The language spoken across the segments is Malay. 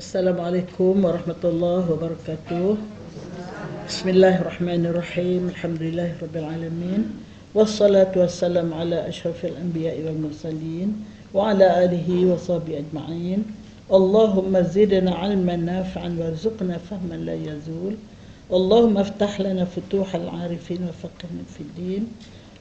Assalamualaikum warahmatullahi wabarakatuh. Bismillahirrahmanirrahim. Alhamdulillahirabbil alamin. Wassalatu wassalamu ala asyrafil anbiya'i wal mursalin wa ala alihi wa sahbihi ajma'in. Allahumma zidna 'ilman nafi'an warzuqna fahman la yazul. Allahumma iftah lana futuhal 'arifin wa faqihna fid din.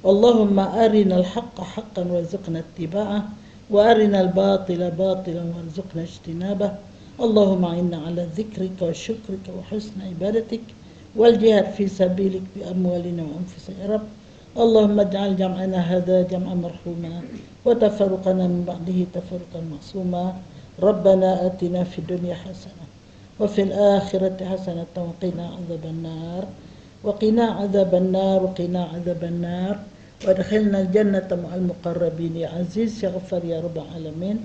Allahumma arina al-haqqa haqqan warzuqna ittiba'ah wa arina al-batila batilan warzuqna ijtinabah. Allahumma inna ala dzikrika wa syukrika wa husna ibadatik wal jihad fi sabilik bi amwalina wa anfusina ya Rabb. Allahumma ij'al jam'ana hadha jam'an marhuma wa tafarruqana min ba'dihi tafarruqan ma'suma. Rabbana atina fid dunya hasanah wa fil akhirati hasanah wa qina adzaban nar wa qina adzaban nar wa qina adzaban nar wa adkhilna al jannata ma'al muqarrabin ya aziz ya ghaffar ya rabbal alamin.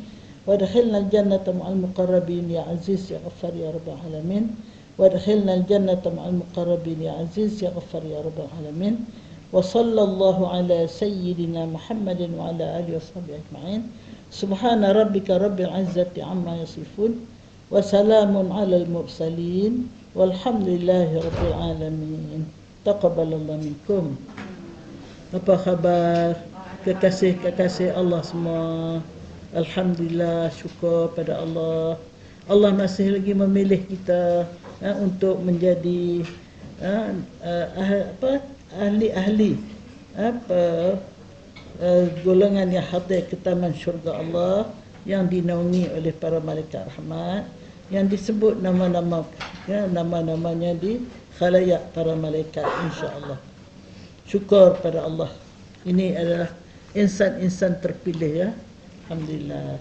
وادخلنا الجنة مع المقربين يا عزيز يا غفار يا رب العالمين. وادخلنا الجنة مع المقربين يا عزيز يا غفار يا رب العالمين. وصلى الله على سيدنا محمد وعلى آله وصحبه أجمعين. سبحان ربك رب العزة عما يصفون وسلام على المرسلين والحمد لله رب العالمين. تقبل الله منكم. Apa khabar kekasih-kekasih Allah semua? Alhamdulillah, syukur pada Allah. Allah masih lagi memilih kita untuk menjadi ahli-ahli golongan yang hadir ke taman syurga Allah yang dinaungi oleh para malaikat rahmat yang disebut nama-namanya di khalayak para malaikat insya-Allah. Syukur pada Allah. Ini adalah insan-insan terpilih ya. Alhamdulillah.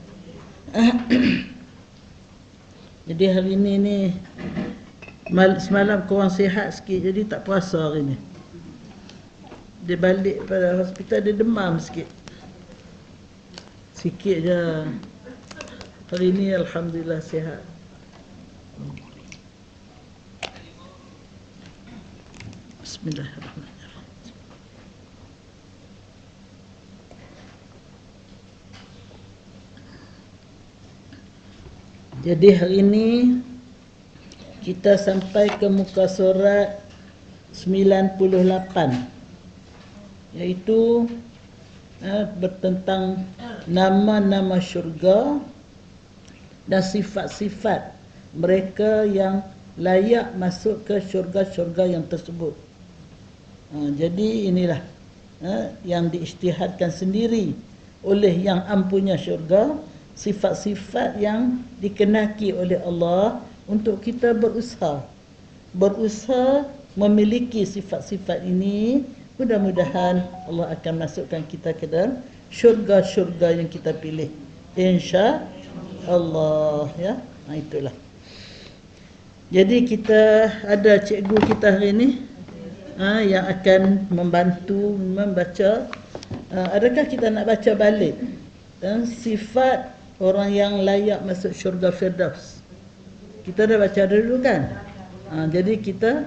Jadi hari ini ni semalam kurang sihat sikit, jadi tak puasa hari ni. Dia balik pada hospital, dia demam sikit. Sikit je. Hari ni alhamdulillah sihat. Bismillahirrahmanirrahim. Jadi hari ini kita sampai ke muka surat 98, iaitu bertentang nama-nama syurga dan sifat-sifat mereka yang layak masuk ke syurga-syurga yang tersebut. Jadi inilah yang diisytihadkan sendiri oleh yang ampunya syurga, sifat-sifat yang dikenaki oleh Allah untuk kita berusaha memiliki sifat-sifat ini. Mudah-mudahan Allah akan masukkan kita ke dalam syurga-syurga yang kita pilih, insya-Allah ya. Itulah. Jadi kita ada cikgu kita hari ini yang akan membantu membaca. Adakah kita nak baca balik sifat orang yang layak masuk syurga Firdaus? Kita dah baca dulu kan? Jadi kita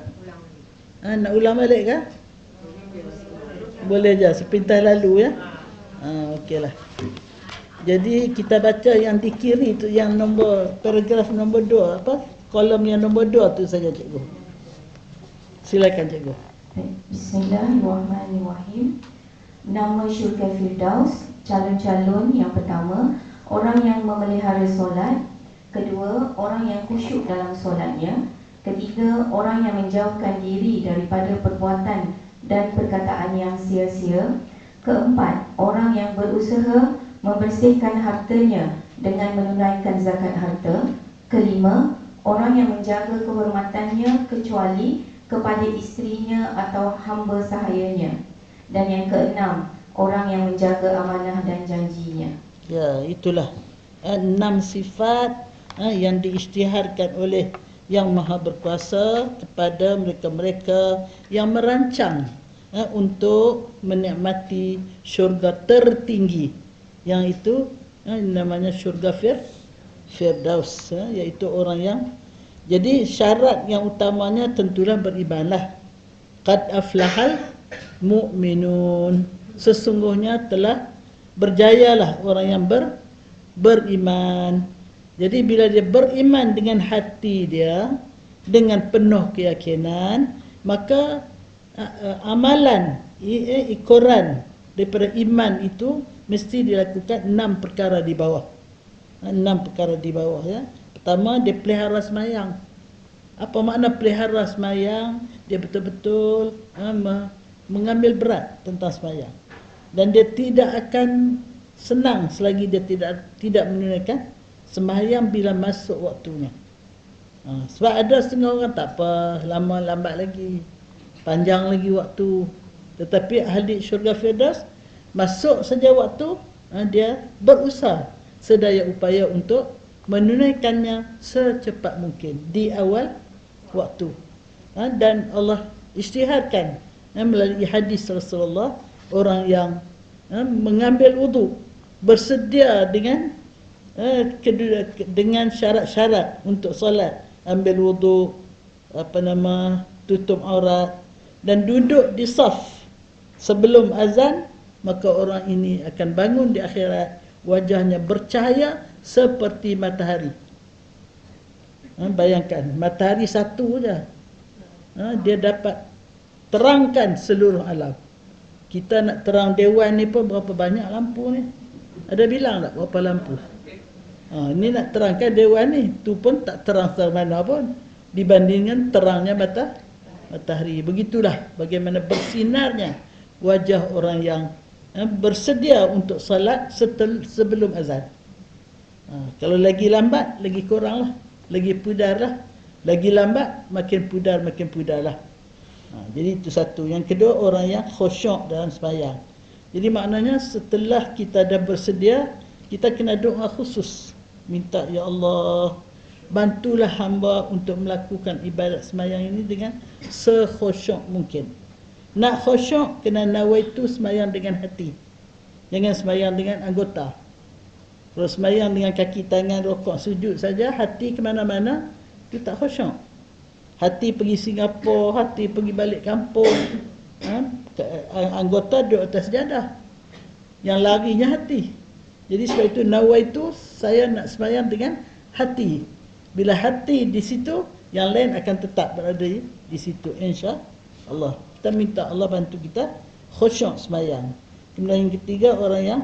nak ulang balik kan? Boleh je, sepintas lalu ya. Okeylah. Jadi kita baca yang di kiri tu, yang nombor paragraf nombor 2, kolom yang nombor 2 tu saja cikgu. Silakan cikgu. Bismillahirrahmanirrahim. Nama syurga Firdaus, calon-calon yang pertama, orang yang memelihara solat. Kedua, orang yang khusyuk dalam solatnya. Ketiga, orang yang menjauhkan diri daripada perbuatan dan perkataan yang sia-sia. Keempat, orang yang berusaha membersihkan hartanya dengan menunaikan zakat harta. Kelima, orang yang menjaga kehormatannya kecuali kepada isterinya atau hamba sahayanya. Dan yang keenam, orang yang menjaga amanah dan janjinya. Ya, itulah 6 sifat yang diisytiharkan oleh Yang Maha Berkuasa kepada mereka-mereka yang merancang untuk menikmati syurga tertinggi, yang itu namanya syurga Firdaus, iaitu orang yang, jadi syarat yang utamanya tentulah berimanlah. Qad aflahal mu'minun, sesungguhnya telah berjayalah orang yang beriman. Jadi bila dia beriman dengan hati dia, dengan penuh keyakinan, maka amalan, ikuran daripada iman itu mesti dilakukan 6 perkara di bawah. 6 perkara di bawah ya. Pertama, dia pelihara semayang. Apa makna pelihara semayang? Dia betul-betul mengambil berat tentang semayang. Dan dia tidak akan senang selagi dia tidak menunaikan semayang bila masuk waktunya. Sebab ada setengah orang tak apa, lama lambat lagi, panjang lagi waktu. Tetapi ahli syurga Firdaus, masuk saja waktu, dia berusaha sedaya upaya untuk menunaikannya secepat mungkin di awal waktu. Dan Allah isytiharkan melalui hadis Rasulullah, orang yang mengambil wudu, bersedia dengan syarat-syarat untuk solat, ambil wudu, tutup aurat dan duduk di saf sebelum azan, maka orang ini akan bangun di akhirat wajahnya bercahaya seperti matahari. Bayangkan, matahari satu saja, dia dapat terangkan seluruh alam. Kita nak terang dewan ni pun berapa banyak lampu ni? Ada bilang tak berapa lampu? Ni nak terangkan dewan ni, tu pun tak terang mana pun dibandingkan terangnya matahari. Begitulah bagaimana bersinarnya wajah orang yang bersedia untuk salat sebelum azan. Kalau lagi lambat, lagi kurang lah, lagi pudar lah. Lagi lambat, makin pudar lah. Jadi itu satu. Yang kedua, orang yang khusyuk dalam sembahyang. Jadi maknanya setelah kita dah bersedia, kita kena doa khusus. Minta, ya Allah, bantulah hamba untuk melakukan ibadat sembahyang ini dengan sekhusyuk mungkin. Nak khusyuk, kena nawaitu sembahyang dengan hati. Jangan sembahyang dengan anggota. Kalau sembahyang dengan kaki tangan, rokok, sujud saja, hati ke mana-mana, itu tak khusyuk. Hati pergi Singapura, hati pergi balik kampung. Anggota duduk atas sejadah. Yang larinya hati. Jadi sebab itu nawaitu, saya nak sembahyang dengan hati. Bila hati di situ, yang lain akan tetap berada di situ, insya-Allah. Kita minta Allah bantu kita khusyuk sembahyang. Kemudian yang ketiga, orang yang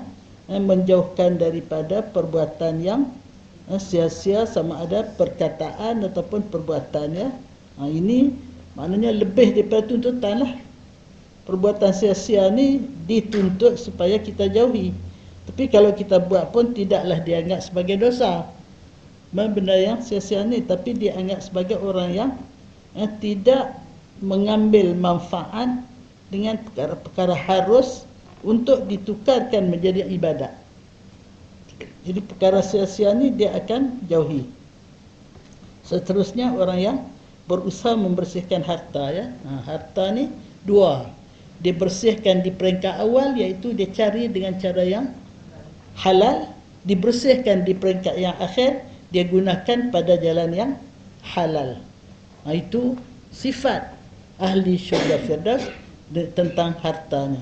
menjauhkan daripada perbuatan yang sia-sia, sama ada perkataan ataupun perbuatan ya. Ini maknanya lebih daripada tuntutan lah. Perbuatan sia-sia ni dituntut supaya kita jauhi. Tapi kalau kita buat pun tidaklah dianggap sebagai dosa. Benda yang sia-sia ni, tapi dianggap sebagai orang yang tidak mengambil manfaat dengan perkara-perkara harus untuk ditukarkan menjadi ibadat. Jadi perkara sia-sia ni dia akan jauhi. Seterusnya, orang yang berusaha membersihkan harta ya. Harta ni dua. Dia bersihkan di peringkat awal, iaitu dia cari dengan cara yang halal. Dibersihkan di peringkat yang akhir, dia gunakan pada jalan yang halal. Itu sifat ahli syurga Firdaus tentang hartanya.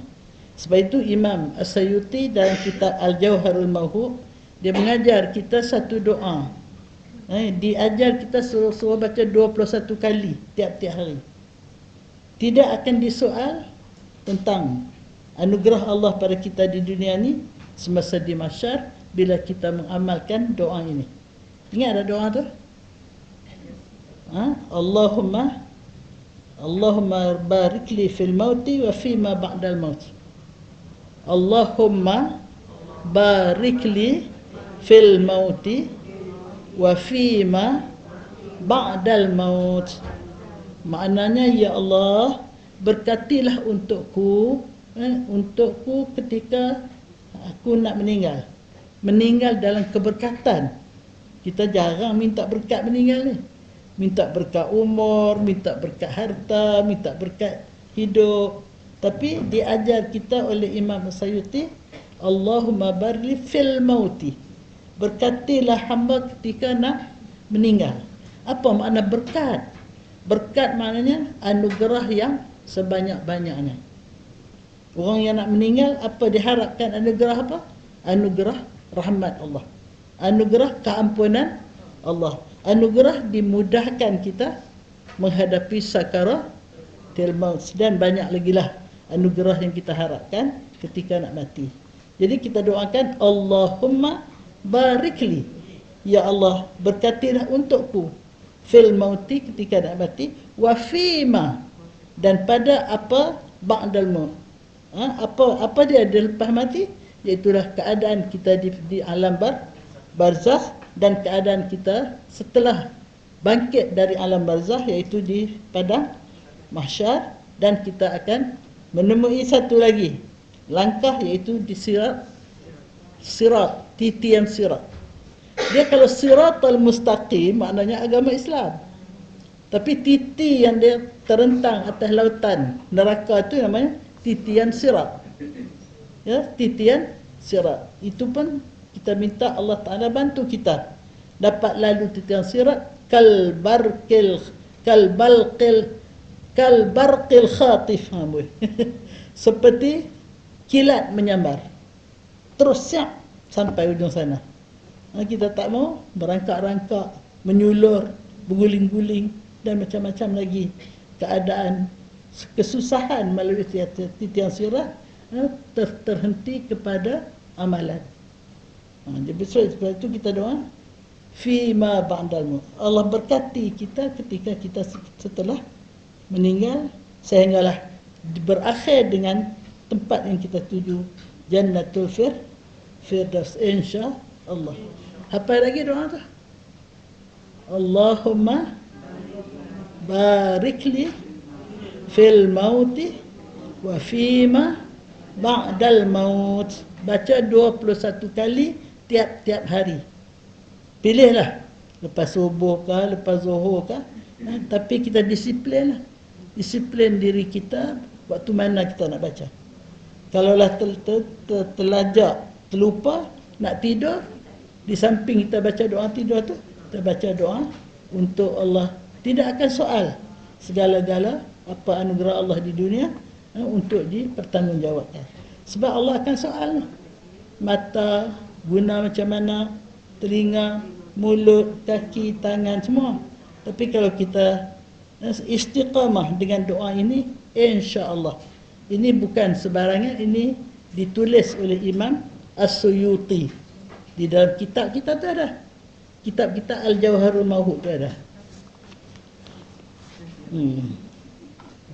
Sebab itu Imam As-Sayuti dalam kitab Al-Jawharul Mawhub, dia mengajar kita satu doa. Diajar kita suruh baca 21 kali tiap-tiap hari. Tidak akan disoal tentang anugerah Allah pada kita di dunia ni semasa di mahsyar bila kita mengamalkan doa ini. Ingat ada doa tu? Allahumma barik li fil mauti wa fima ba'dal maut. Allahumma barik li fil mauti wa fima ba'dal maut. Maknanya, ya Allah, berkatilah untukku ketika aku nak meninggal dalam keberkatan. Kita jarang minta berkat meninggal ni. Minta berkat umur, minta berkat harta, minta berkat hidup. Tapi diajar kita oleh Imam As-Sayuti, Allahumma barik fil mauti. Berkatilah hamba ketika nak meninggal. Apa makna berkat? Berkat maknanya anugerah yang sebanyak-banyaknya. Orang yang nak meninggal, apa diharapkan? Anugerah apa? Anugerah rahmat Allah. Anugerah keampunan Allah. Anugerah dimudahkan kita menghadapi sakaratul maut, dan banyak lagi lah anugerah yang kita harapkan ketika nak mati. Jadi kita doakan, Allahumma barikli, ya Allah berkatilah untukku fil mauti, ketika nak mati, wa fima, dan pada apa ba'dal maut. Apa dia lepas mati? Iaitulah keadaan kita di alam barzakh, dan keadaan kita setelah bangkit dari alam barzakh, iaitu di padang mahsyar, dan kita akan menemui satu lagi langkah, iaitu di sirat, titian sirat. Dia kalau siratal mustaqim maknanya agama Islam, tapi titi yang dia terentang atas lautan neraka itu namanya titian sirat. Ya, titian sirat. Itu pun kita minta Allah Ta'ala bantu kita dapat lalu titian sirat kalbarqil khatif. Seperti kilat menyambar, terus siap sampai ujung sana. Kita tak mau merangkak-rangkak, menyulur, berguling-guling, dan macam-macam lagi keadaan kesusahan melalui titian sirat, terhenti kepada amalan. Jadi sebab itu kita doa fima ba'dal maut. Allah berkati kita ketika kita setelah meninggal, sehinggalah berakhir dengan tempat yang kita tuju, Jannatul Firdaus, insya-Allah. Apa lagi doa tu? Allahumma barikli fil mauti wa fima ba'dal maut. Baca 21 kali tiap-tiap hari. Pilihlah lepas subuh ke, lepas zuhur ke, tapi kita disiplin lah. Disiplin diri kita waktu mana kita nak baca. Kalaulah terlajak, terlupa nak tidur, di samping kita baca doa tidur tu, kita baca doa untuk Allah. Tidak akan soal segala-gala apa anugerah Allah di dunia untuk dipertanggungjawabkan. Sebab Allah akan soal mata guna macam mana, telinga, mulut, kaki, tangan, semua. Tapi kalau kita istiqamah dengan doa ini, insya-Allah. Ini bukan sebarangan, ini ditulis oleh Imam As-Suyuti. Di dalam kitab kita tu ada. Kitab kita Al-Jawharul Mawhud tu ada.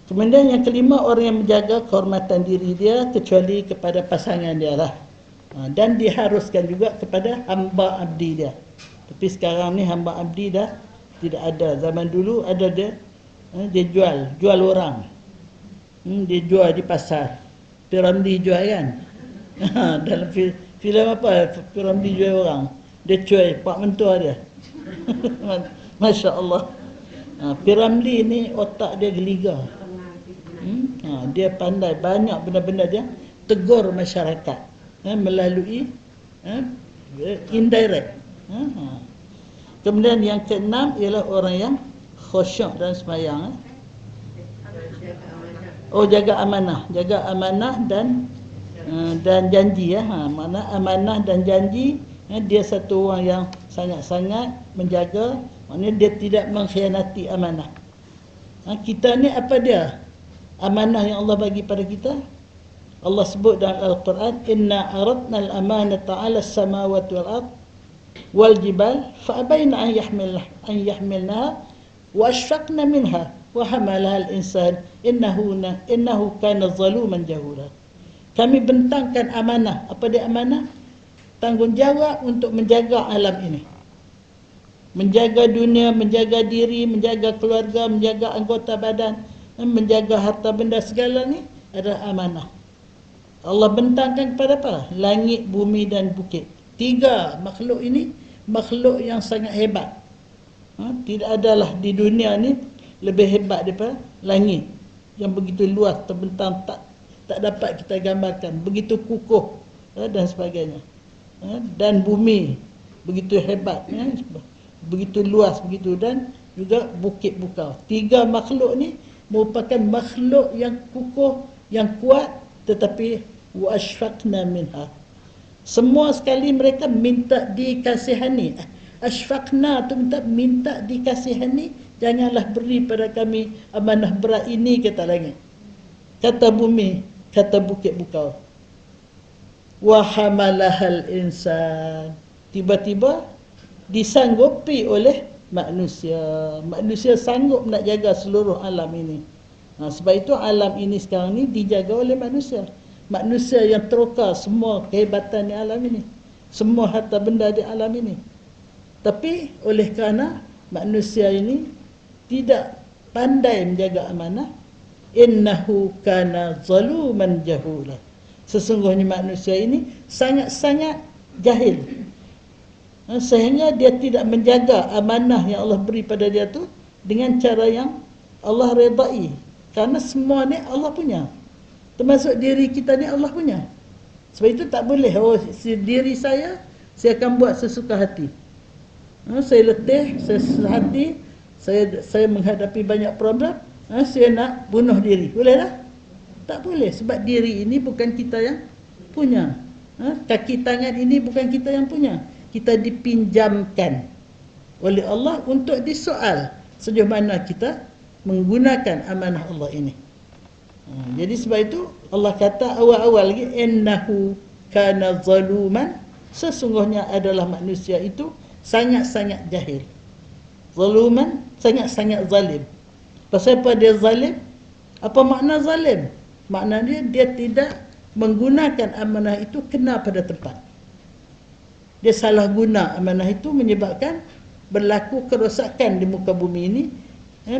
Kemudian yang kelima, orang yang menjaga kehormatan diri dia kecuali kepada pasangan dia lah. Dan diharuskan juga kepada hamba abdi dia. Tapi sekarang ni hamba abdi dah tidak ada. Zaman dulu ada dia jual orang. Dia jual di pasar. Piramli jual kan. Dalam filem apa Piramli jual orang. Dia cuai pak mentua dia. Masya Allah. Piramli ni otak dia geliga. Dia pandai, banyak benda-benda dia tegur masyarakat melalui indirect. Kemudian yang keenam ialah orang yang khusyuk dan sembahyang. Jaga amanah dan janji ya. Mana amanah dan janji, dia satu orang yang sangat-sangat menjaga, maknanya dia tidak mengkhianati amanah. Kita ni apa dia? Amanah yang Allah bagi pada kita. Allah sebut dalam Al-Quran, inna aradna al-amanata 'ala as-samawati wal ard wal jibal fa abayna an yahmilnaha wa ashfaqna minha wa hamalaha al-insan innahu kana zaluman jahula. Kami bentangkan amanah. Apa dia amanah? Tanggungjawab untuk menjaga alam ini. Menjaga dunia, menjaga diri, menjaga keluarga, menjaga anggota badan, menjaga harta benda, segala ni adalah amanah. Allah bentangkan kepada apa? Langit, bumi dan bukit. 3 makhluk ini makhluk yang sangat hebat. Tidak adalah di dunia ni lebih hebat daripada langit yang begitu luas, terbentang, tak dapat kita gambarkan, begitu kukuh dan sebagainya. Dan bumi begitu hebat, begitu luas begitu, dan juga bukit bukau. 3 makhluk ni merupakan makhluk yang kukuh, yang kuat, tetapi wa ashfaqna minha. Semua sekali mereka minta dikasihani. Asfaqna tu minta dikasihani, janganlah beri pada kami amanah berat ini, kata langit. Kata bumi, kata bukit bukau. Wa hamalahal insan. Tiba-tiba disanggupi oleh manusia. Manusia sanggup nak jaga seluruh alam ini. Sebab itu alam ini sekarang ni dijaga oleh manusia. Manusia yang teroka semua kehebatan di alam ini, semua harta benda di alam ini. Tapi oleh kerana manusia ini tidak pandai menjaga amanah, innahu kana zaluman jahula. Sesungguhnya manusia ini sangat-sangat jahil. Sehingga dia tidak menjaga amanah yang Allah beri pada dia tu dengan cara yang Allah redai. Karena semua ni Allah punya. Termasuk diri kita ni Allah punya. Sebab itu tak boleh, diri saya akan buat sesuka hati. Saya letih, saya susah hati, saya menghadapi banyak problem, saya nak bunuh diri. Boleh tak? Tak boleh. Sebab diri ini bukan kita yang punya. Kaki tangan ini bukan kita yang punya. Kita dipinjamkan oleh Allah untuk disoal sejauh mana kita menggunakan amanah Allah ini. Jadi sebab itu Allah kata awal-awal lagi, innahu kana zaluman, sesungguhnya adalah manusia itu sangat-sangat jahil. Zaluman, sangat-sangat zalim. Pasal apa dia zalim? Apa makna zalim? Maknanya dia tidak menggunakan amanah itu kena pada tempat. Dia salah guna amanah itu, menyebabkan berlaku kerosakan di muka bumi ini,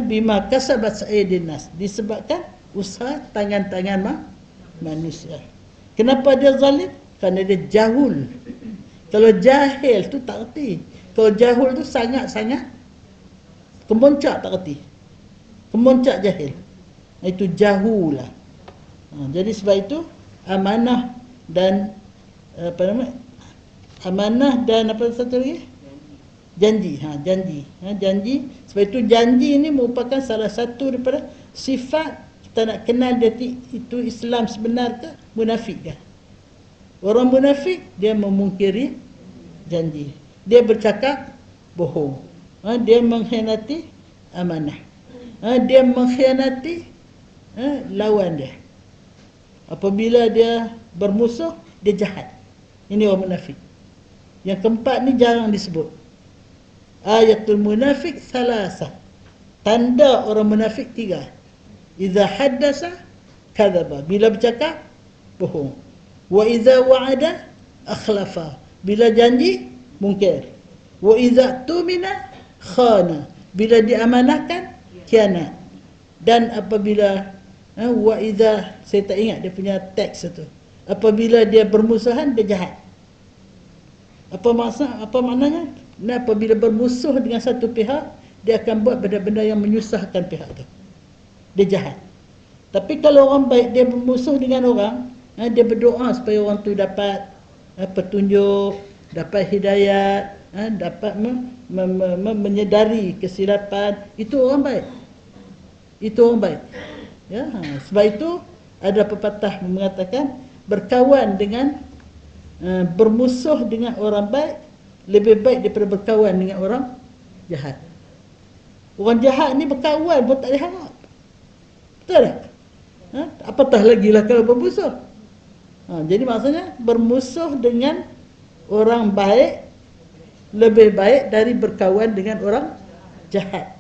bima kasabat aydin nas, disebabkan usaha tangan-tangan manusia. Kenapa dia zalim? Kerana dia jahul. Kalau jahil tu tak erti. Kalau jahul tu sangat-sangat kemoncak, tak erti. Kemoncak jahil. Itu jahulah. Jadi sebab itu amanah dan amanah dan apa satu lagi? Janji. Janji. Sebab itu janji ini merupakan salah satu daripada sifat kita nak kenal dia itu Islam sebenar ke munafik ke. Orang munafik dia memungkiri janji. Dia bercakap bohong. Dia mengkhianati amanah. Dia mengkhianati lawan dia. Apabila dia bermusuh, dia jahat. Ini orang munafik. Yang keempat ni jarang disebut. Ayatul munafik salasah. Tanda orang munafik 3. Idza haddasa kadzaba, bila bercakap bohong. Wa idza wa'ada akhlafa, bila janji mungkir. Wa idza tumina khana, bila diamanahkan khianat. Dan apabila wa idza, saya tak ingat dia punya teks itu, apabila dia bermusuhan dia jahat. Apa maknanya? Apabila bermusuh dengan satu pihak, dia akan buat benda-benda yang menyusahkan pihak itu. Dia jahat. Tapi kalau orang baik, dia bermusuh dengan orang, dia berdoa supaya orang tu dapat petunjuk, dapat hidayat, dapat menyedari kesilapan. Itu orang baik. Itu orang baik. Ya, sebab itu ada pepatah mengatakan berkawan dengan bermusuh dengan orang baik lebih baik daripada berkawan dengan orang jahat. Orang jahat ni berkawan pun tak diharap. Betul tak? Apatah lagi lah kalau bermusuh. Jadi maksudnya bermusuh dengan orang baik lebih baik dari berkawan dengan orang jahat.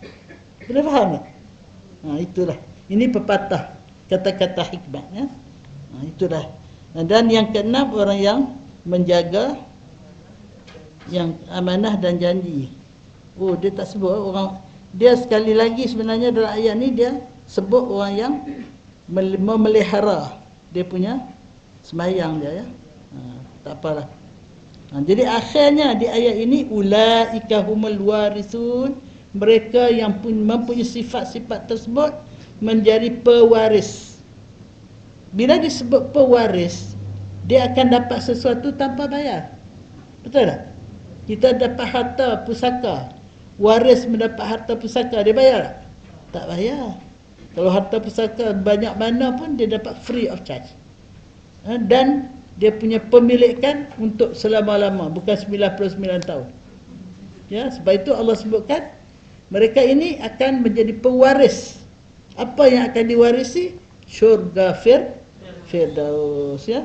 Boleh faham tak? Itulah. Ini pepatah, kata-kata hikmat. Itulah. Dan yang keenam, orang yang menjaga yang amanah dan janji. Dia tak sebut orang. Dia sekali lagi sebenarnya dalam ayat ni dia sebut orang yang memelihara dia punya sembahyang dia, ya. Tak apalah. Jadi akhirnya di ayat ini ulaika humul warisun, mereka yang mempunyai sifat-sifat tersebut menjadi pewaris. Bila disebut pewaris, dia akan dapat sesuatu tanpa bayar. Betul tak? Kita dapat harta pusaka, waris mendapat harta pusaka, dia bayar tak? Tak bayar. Kalau harta pusaka banyak mana pun dia dapat free of charge. Dan dia punya pemilikan untuk selama-lama, bukan 99 tahun. Ya, sebab itu Allah sebutkan mereka ini akan menjadi pewaris. Apa yang akan diwarisi? Syurga Firdaus, ya.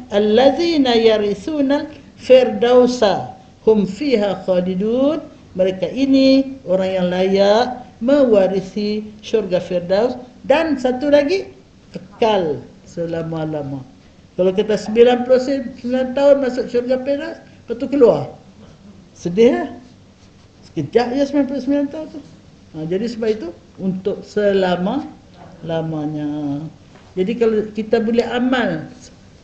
Allazina yaritsunal firdausa hum fiha khalidun. Mereka ini orang yang layak mewarisi syurga Firdaus, dan satu lagi kekal selama-lama. Kalau kita 99 tahun masuk syurga Firdaus, lepas tu keluar, sedih lah. Sekejap je 99 tahun tu. Jadi sebab itu untuk selama-lamanya. Jadi kalau kita boleh amal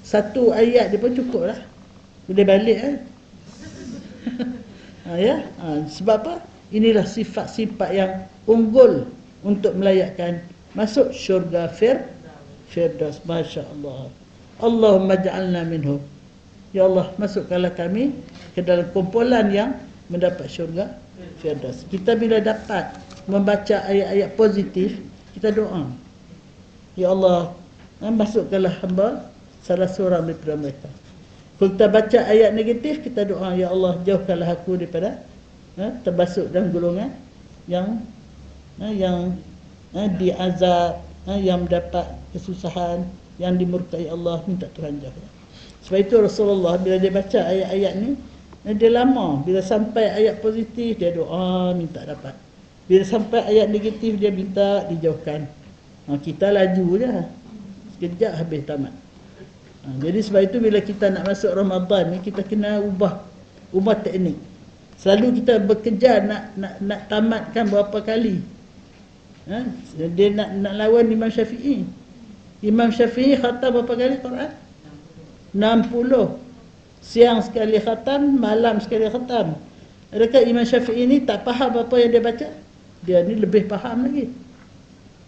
satu ayat dia pun cukup lah, boleh balik kan. Sebab apa? Inilah sifat-sifat yang unggul untuk melayakkan masuk syurga Firdaus. Masya Allah. Allahumma ja'alna minhum. Ya Allah, masukkanlah kami ke dalam kumpulan yang mendapat syurga Firdaus. Kita bila dapat membaca ayat-ayat positif, kita doa, ya Allah, masukkanlah hamba salah seorang daripada mereka. Kalau kita baca ayat negatif, kita doa, ya Allah, jauhkanlah aku daripada terbasuk dalam golongan yang diazab, yang mendapat kesusahan, yang dimurkai Allah. Minta Tuhan jauh. Sebab itu Rasulullah bila dia baca ayat-ayat ni, dia lama. Bila sampai ayat positif, dia doa minta dapat. Bila sampai ayat negatif, dia minta dijauhkan. Kita laju je, sekejap habis tamat. Jadi sebab itu bila kita nak masuk Ramadan ni, kita kena ubah teknik. Selalu kita bekerja nak tamatkan berapa kali. Dia nak lawan Imam Syafi'i. Imam Syafi'i khatam berapa kali Quran? 60. Siang sekali khatam, malam sekali khatam. Adakah Imam Syafi'i ni tak faham apa yang dia baca? Dia ni lebih faham lagi.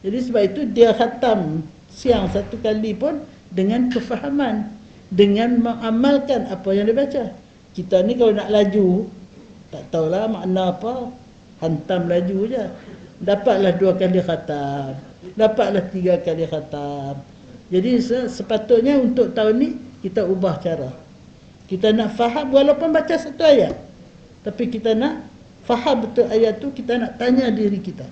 Jadi sebab itu dia khatam siang satu kali pun dengan kefahaman, dengan mengamalkan apa yang dia baca. Kita ni kalau nak laju, tak tahulah makna apa, hantam laju je. Dapatlah 2 kali khatam, dapatlah 3 kali khatam. Jadi sepatutnya untuk tahun ni kita ubah cara. Kita nak faham walaupun baca satu ayat, tapi kita nak faham betul ayat tu. Kita nak tanya diri kita,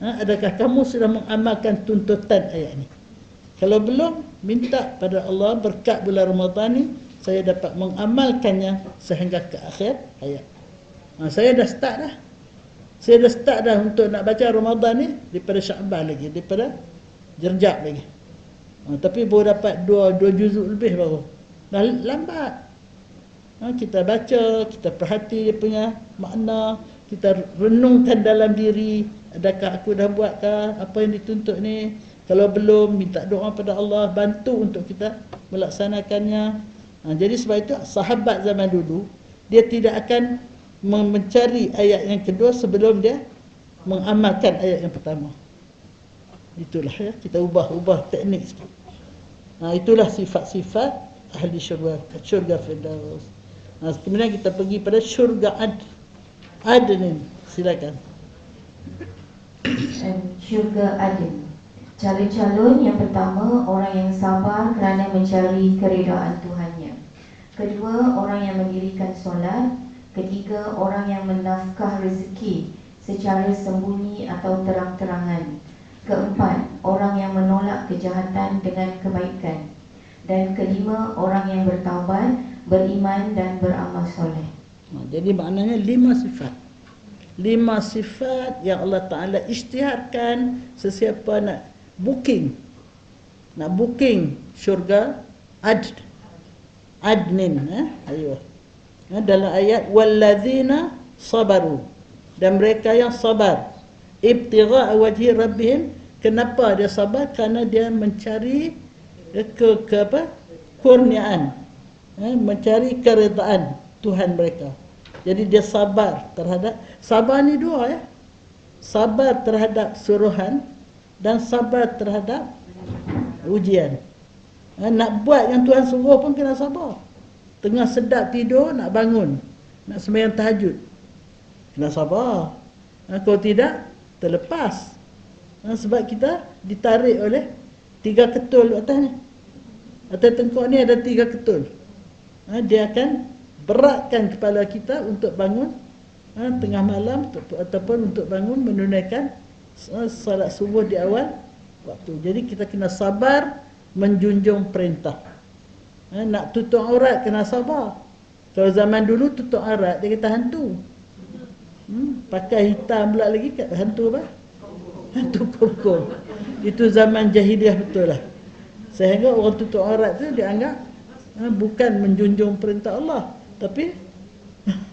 adakah kamu sudah mengamalkan tuntutan ayat ni? Kalau belum, minta pada Allah berkat bulan Ramadan ni saya dapat mengamalkannya sehingga ke akhir hayat. Saya dah start dah. Saya dah start dah untuk nak baca Ramadan ni daripada Syaban lagi, daripada Jerjab lagi. Tapi baru dapat 2 juzuk lebih baru. Dah lambat. Kita baca, kita perhati dia punya makna, kita renungkan dalam diri, adakah aku dah buatkah apa yang dituntut ni? Kalau belum, minta doa pada Allah, bantu untuk kita melaksanakannya. Jadi sebab itu sahabat zaman dulu, dia tidak akan mencari ayat yang kedua sebelum dia mengamalkan ayat yang pertama. Itulah ya, kita ubah teknik sikit. Itulah sifat-sifat ahli syurga Firdaus. Kemudian kita pergi pada syurga Adnin. Silakan. Syurga Adn. Calon-calon yang pertama, orang yang sabar kerana mencari keredaan Tuhannya. Kedua, orang yang mendirikan solat. Ketiga, orang yang menafkah rezeki secara sembunyi atau terang-terangan. Keempat, orang yang menolak kejahatan dengan kebaikan. Dan kelima, orang yang bertaubat, beriman dan beramal soleh. Jadi maknanya 5 sifat. 5 sifat yang Allah Ta'ala isytiharkan sesiapa nak booking syurga Adnin. Dalam ayat wallazina sabaru, dan mereka yang sabar ibtigha wajhi rabbihim. Kenapa dia sabar? Kerana dia mencari kurniaan, mencari keredaan Tuhan mereka. Jadi dia sabar terhadap, sabar ni 2 ya. Sabar terhadap suruhan dan sabar terhadap ujian. Nak buat yang Tuhan suruh pun kena sabar. Tengah sedap tidur nak bangun, nak sembahyang tahajud, kena sabar. Kalau tidak, terlepas. Sebab kita ditarik oleh 3 ketul atas ni. Atas tengkuk ni ada 3 ketul. Dia akan beratkan kepala kita untuk bangun tengah malam ataupun untuk bangun menunaikan salat subuh di awal waktu. Jadi kita kena sabar menjunjung perintah. Nak tutup aurat kena sabar. Kalau zaman dulu tutup aurat dia kata hantu. Pakai hitam pula lagi, hantu apa? Hantu kongkong. Itu zaman jahiliah betul lah. Sehingga orang tutup aurat tu dianggap bukan menjunjung perintah Allah, tapi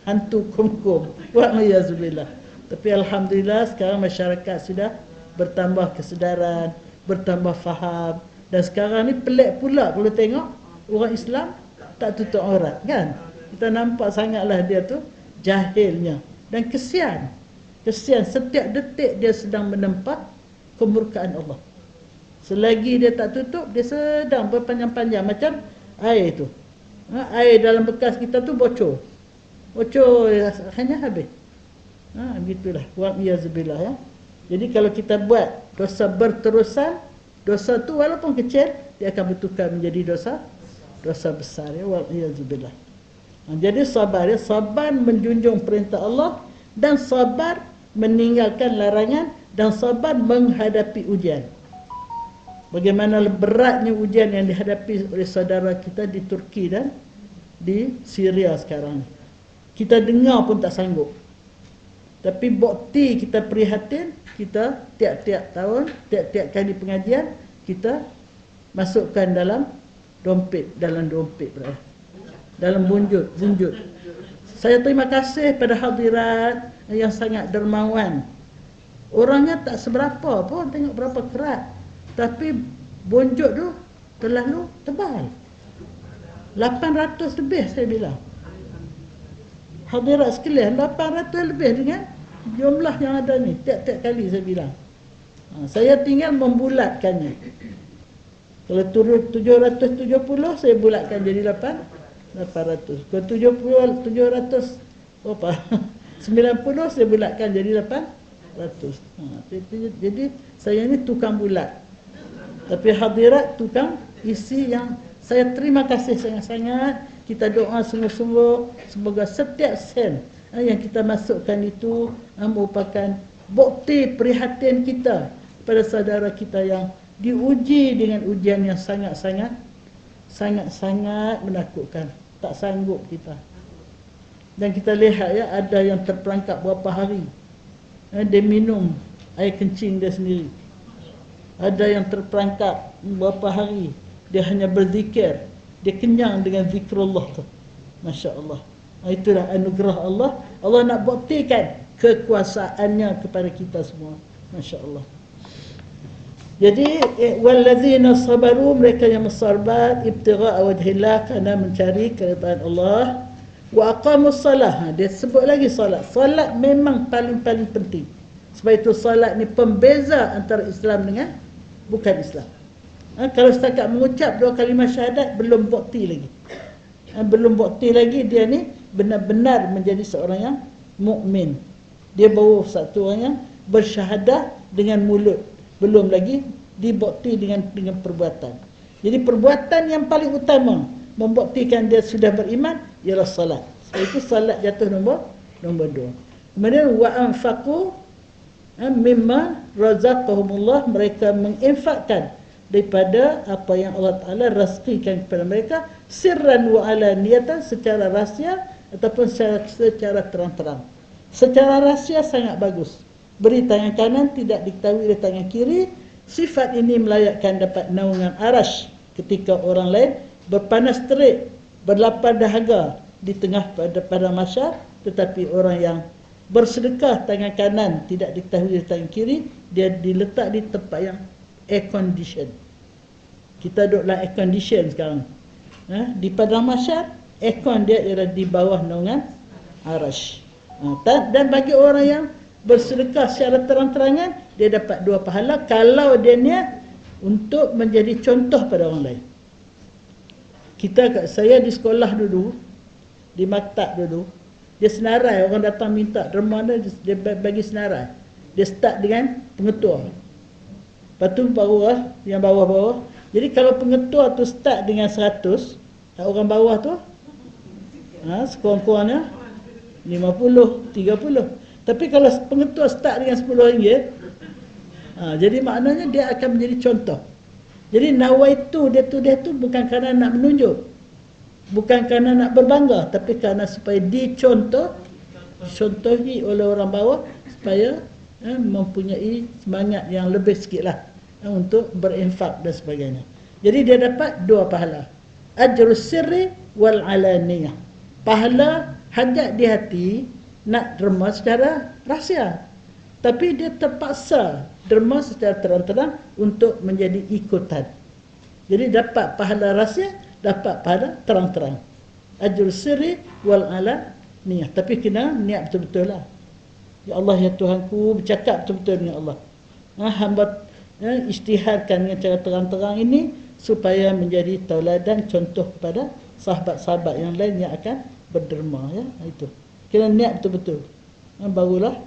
hantu kongkong. Wa'alaikumsalam. Tapi alhamdulillah sekarang masyarakat sudah bertambah kesedaran, bertambah faham. Dan sekarang ni pelik pula kalau tengok orang Islam tak tutup aurat, kan? Kita nampak sangatlah dia tu jahilnya. Dan kesian setiap detik dia sedang menempat kemurkaan Allah. Selagi dia tak tutup, dia sedang berpanjang-panjang macam air tu. Air dalam bekas kita tu bocor hanya habis. Begitulah. Wa'alaikumsalam ya. Jadi kalau kita buat dosa berterusan, dosa tu walaupun kecil dia akan bertukar menjadi dosa besar ya. Wa'alaikumsalam. Jadi sabar ya, sabar menjunjung perintah Allah dan sabar meninggalkan larangan dan sabar menghadapi ujian. Bagaimana beratnya ujian yang dihadapi oleh saudara kita di Turki dan di Syria sekarang. Kita dengar pun tak sanggup. Tapi bukti kita prihatin, kita tiap-tiap tahun, tiap-tiap kali pengajian, kita masukkan dalam dompet berapa? Dalam bunjut. Saya terima kasih pada hadirat yang sangat dermawan. Orangnya tak seberapa pun, tengok berapa kerat. Tapi bunjut tu terlalu tebal. 800 lebih saya bilang. Hadirat sekalian, 800 lebih dengan jumlah yang ada ni. Tiap-tiap kali saya bilang. Saya tinggal membulatkannya. Kalau 770 saya bulatkan jadi 800. Kalau 700 apa? 90 saya bulatkan jadi 800. Jadi saya ni tukang bulat. Tapi hadirat tukang isi yang saya terima kasih sangat-sangat. Kita doa sungguh-sungguh semoga setiap sen yang kita masukkan itu merupakan bukti prihatin kita pada saudara kita yang diuji dengan ujian yang sangat-sangat menakutkan. Tak sanggup kita. Dan kita lihat ya, ada yang terperangkap berapa hari. Dia minum air kencing dia sendiri. Ada yang terperangkap berapa hari. Dia hanya berzikir. Dia kenyang dengan zikrullah tu. Masya Allah. Itulah anugerah Allah. Allah nak buktikan kekuasaannya kepada kita semua. Masya Allah. Jadi wallazina sabaru, mereka yang bersabar ibtigha wajhillah, kerana mencari keridhaan Allah, wa aqamus salah. Dia sebut lagi solat. Solat memang paling-paling penting. Sebab itu solat ni pembeza antara Islam dengan bukan Islam. Kalau setakat mengucap dua kalimah syahadat belum bukti lagi. Belum bukti lagi dia ni benar-benar menjadi seorang yang mukmin. Dia baru satu orang yang bersyahadah dengan mulut, belum lagi dibukti dengan perbuatan. Jadi perbuatan yang paling utama membuktikan dia sudah beriman ialah salat. Sebab itu salat jatuh nombor 2. Kemudian wa anfaqu mimma razaqahumullah, mereka menginfakkan daripada apa yang Allah Taala rezekikan kepada mereka, sirran wa alaniyatan, secara rahsia ataupun secara terang-terang. Secara rahsia sangat bagus. Beri tangan kanan, tidak diketahui oleh tangan kiri. Sifat ini melayakkan dapat naungan arash ketika orang lain berpanas terik, berlapar dahaga di tengah pada masyar. Tetapi orang yang bersedekah tangan kanan tidak diketahui oleh tangan kiri, dia diletak di tempat yang air condition. Kita duduk dalam air condition sekarang. Di padang masyar, aircon dia ialah di bawah naungan arash. Dan bagi orang yang bersedekah secara terang-terangan, dia dapat 2 pahala kalau dia niat untuk menjadi contoh pada orang lain. Saya di sekolah dulu, di maktab dulu, dia senarai, orang datang minta derma dia bagi senarai. Dia start dengan pengetua. Lepas tu baru yang bawah-bawah. Jadi kalau pengetua tu start dengan 100, orang bawah tu sekurang-kurangnya 50, 30. Tapi kalau pengetua start dengan RM10, jadi maknanya dia akan menjadi contoh. Jadi nawaitu dia tu bukan kerana nak menunjuk, bukan kerana nak berbangga, tapi kerana supaya dicontohi oleh orang bawah, supaya mempunyai semangat yang lebih sikit lah untuk berinfak dan sebagainya. Jadi dia dapat 2 pahala, ajrus sirri wal alaniyah, pahala hajat di hati nak derma secara rahsia, tapi dia terpaksa derma secara terang-terang untuk menjadi ikutan. Jadi dapat pahala rahsia, dapat pahala terang-terang. Ajrul sirri wal alaniyah. Tapi kena niat betul-betul lah. Ya Allah, ya Tuhanku, bercakap betul-betul dengan Allah. Hamba isytiharkan dengan cara terang-terang ini supaya menjadi tauladan, contoh kepada sahabat-sahabat yang lain yang akan berderma. Ya, itu. Kena niat betul-betul. Barulah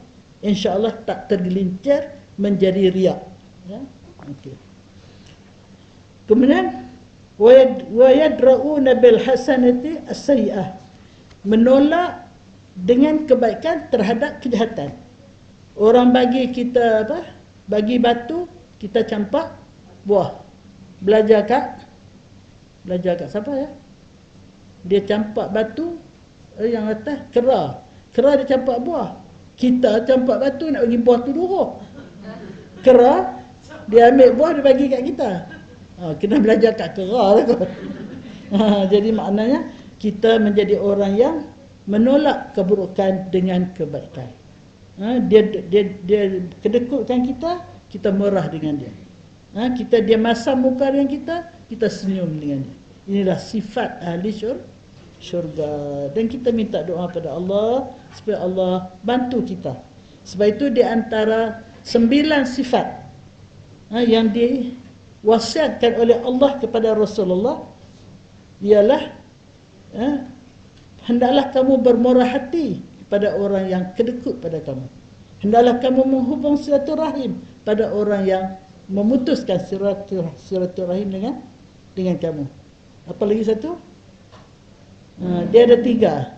insya-Allah tak tergelincir menjadi riak. Ya? Okay. Kemudian wa yadra'una bil hasanati as-sayyi'ah, menolak dengan kebaikan terhadap kejahatan. Orang bagi kita bagi batu, kita campak buah. Belajar kat siapa ya? Dia campak batu, yang atas kera dia campak buah. Kita campak batu nak bagi buah tu dulu. Kera dia ambil buah, dia bagi kat kita. Kena belajar kat kera lah kot. Jadi maknanya kita menjadi orang yang menolak keburukan dengan kebaikan. Dia kedekutkan kita merah dengan dia. Dia masam muka dengan kita senyum dengan dia. Inilah sifat ahli syurga. Dan kita minta doa pada Allah supaya Allah bantu kita. Sebab itu di antara 9 sifat yang diwasiatkan oleh Allah kepada Rasulullah ialah hendaklah kamu bermurah hati kepada orang yang kedekut pada kamu. Hendaklah kamu menghubung silaturahim pada orang yang memutuskan silaturahim dengan kamu. Apa lagi satu? Dia ada 3.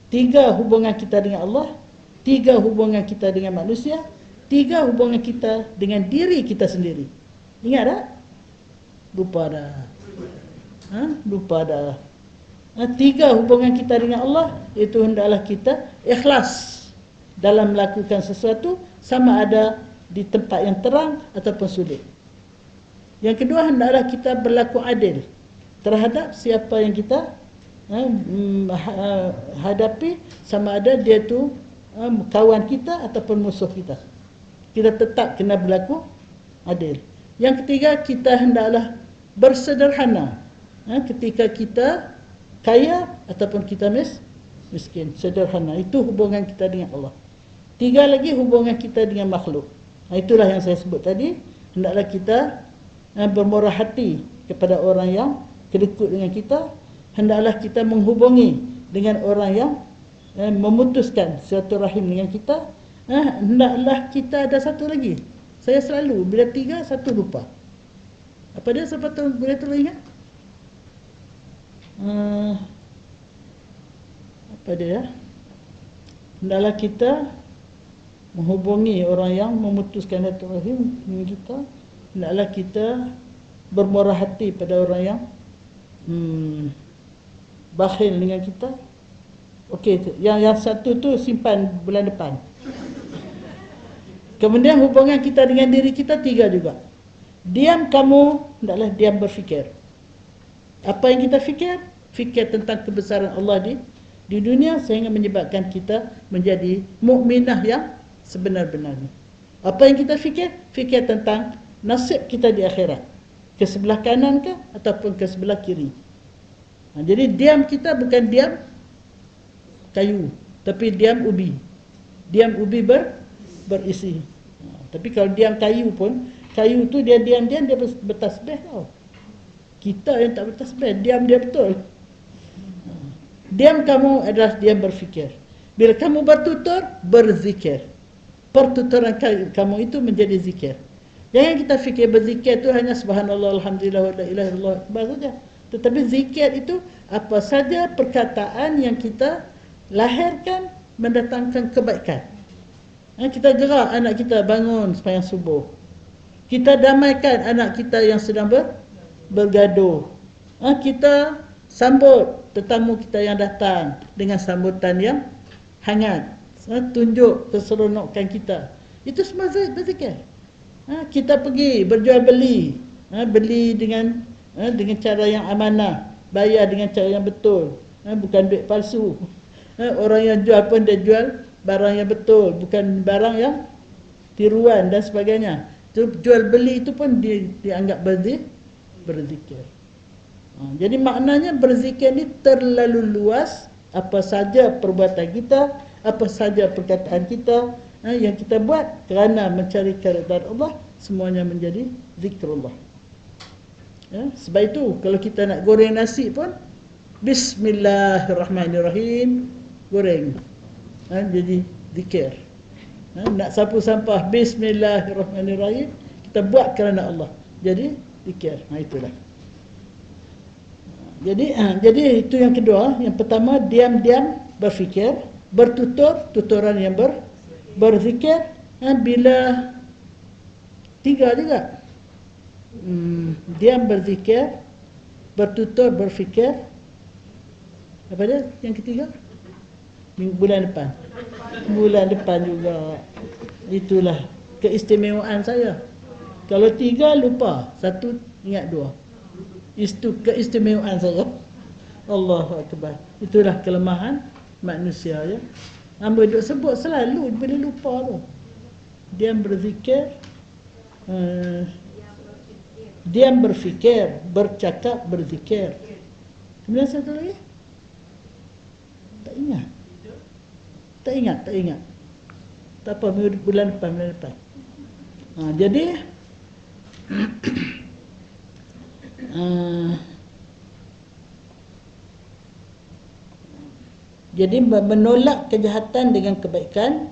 3 hubungan kita dengan Allah, 3 hubungan kita dengan manusia, 3 hubungan kita dengan diri kita sendiri. Ingat tak? Lupa dah. Lupa dah. 3 hubungan kita dengan Allah, itu hendaklah kita ikhlas dalam melakukan sesuatu, sama ada di tempat yang terang ataupun sulit. Yang kedua, hendaklah kita berlaku adil terhadap siapa yang kita hadapi, sama ada dia tu kawan kita ataupun musuh kita. Kita tetap kena berlaku adil. Yang ketiga, kita hendaklah bersederhana ketika kita kaya ataupun kita miskin. Sederhana. Itu hubungan kita dengan Allah. 3 lagi, hubungan kita dengan makhluk. Itulah yang saya sebut tadi. Hendaklah kita bermurah hati kepada orang yang kedekut dengan kita. Hendaklah kita menghubungi dengan orang yang memutuskan silaturahim dengan kita. Hendaklah kita ada satu lagi. Saya selalu bila 3, 1 lupa. Apa dia? Siapa tahu boleh tolong ingat? Apa dia? Hendaklah kita menghubungi orang yang memutuskan silaturahim dengan kita. Hendaklah kita bermurah hati pada orang yang bakhil dengan kita. Okey, yang satu tu simpan bulan depan. Kemudian hubungan kita dengan diri kita 3 juga. Diam kamu, hendaklah diam berfikir. Apa yang kita fikir? Fikir tentang kebesaran Allah di dunia, sehingga menyebabkan kita menjadi mukminah yang sebenar-benarnya. Apa yang kita fikir? Fikir tentang nasib kita di akhirat. Ke sebelah kanan ke ataupun ke sebelah kiri. Jadi diam kita bukan diam kayu, tapi diam ubi. Diam ubi berisi. Tapi kalau diam kayu pun, kayu tu dia diam-diam dia bertasbih tau. Kita yang tak bertasbih, diam dia betul. Diam kamu adalah diam berfikir. Bila kamu bertutur, berzikir. Pertuturan kamu itu menjadi zikir. Jangan kita fikir berzikir itu hanya subhanallah, alhamdulillah, wa la ilaha illallah akbar saja. Tetapi zikir itu apa saja perkataan yang kita lahirkan mendatangkan kebaikan. Kita gerak anak kita bangun sembahyang subuh. Kita damaikan anak kita yang sedang bergaduh. Kita sambut tetamu kita yang datang dengan sambutan yang hangat. Tunjuk keseronokan kita. Itu semua berzikir. Kita pergi berjual beli, beli dengan cara yang amanah, bayar dengan cara yang betul, bukan duit palsu. Orang yang jual pun dia jual barang yang betul, bukan barang yang tiruan dan sebagainya. Jual beli itu pun dianggap berzikir. Jadi maknanya berzikir ni terlalu luas. Apa saja perbuatan kita, apa saja perkataan kita yang kita buat kerana mencari keridhaan Allah, semuanya menjadi zikrullah. Sebab itu kalau kita nak goreng nasi pun Bismillahirrahmanirrahim, goreng, jadi zikir. Nak sapu sampah, Bismillahirrahmanirrahim, kita buat kerana Allah, jadi zikir. Itulah. Jadi itu yang kedua. Yang pertama, diam-diam berfikir, tuturan yang berzikir. Bila tiga juga, diam berzikir, bertutur berfikir. Apa dia yang ketiga? Bulan depan juga. Itulah keistimewaan saya. Kalau tiga lupa, satu ingat dua. Itu keistimewaan saya. Allahu Akbar. Itulah kelemahan manusia, ya. Hamba duk sebut selalu bila lupa tu. Diam berzikir, diam berfikir, bercakap berzikir. Kemudian satu lagi? Tak ingat. Tak apa, bulan depan. Jadi jadi menolak kejahatan dengan kebaikan.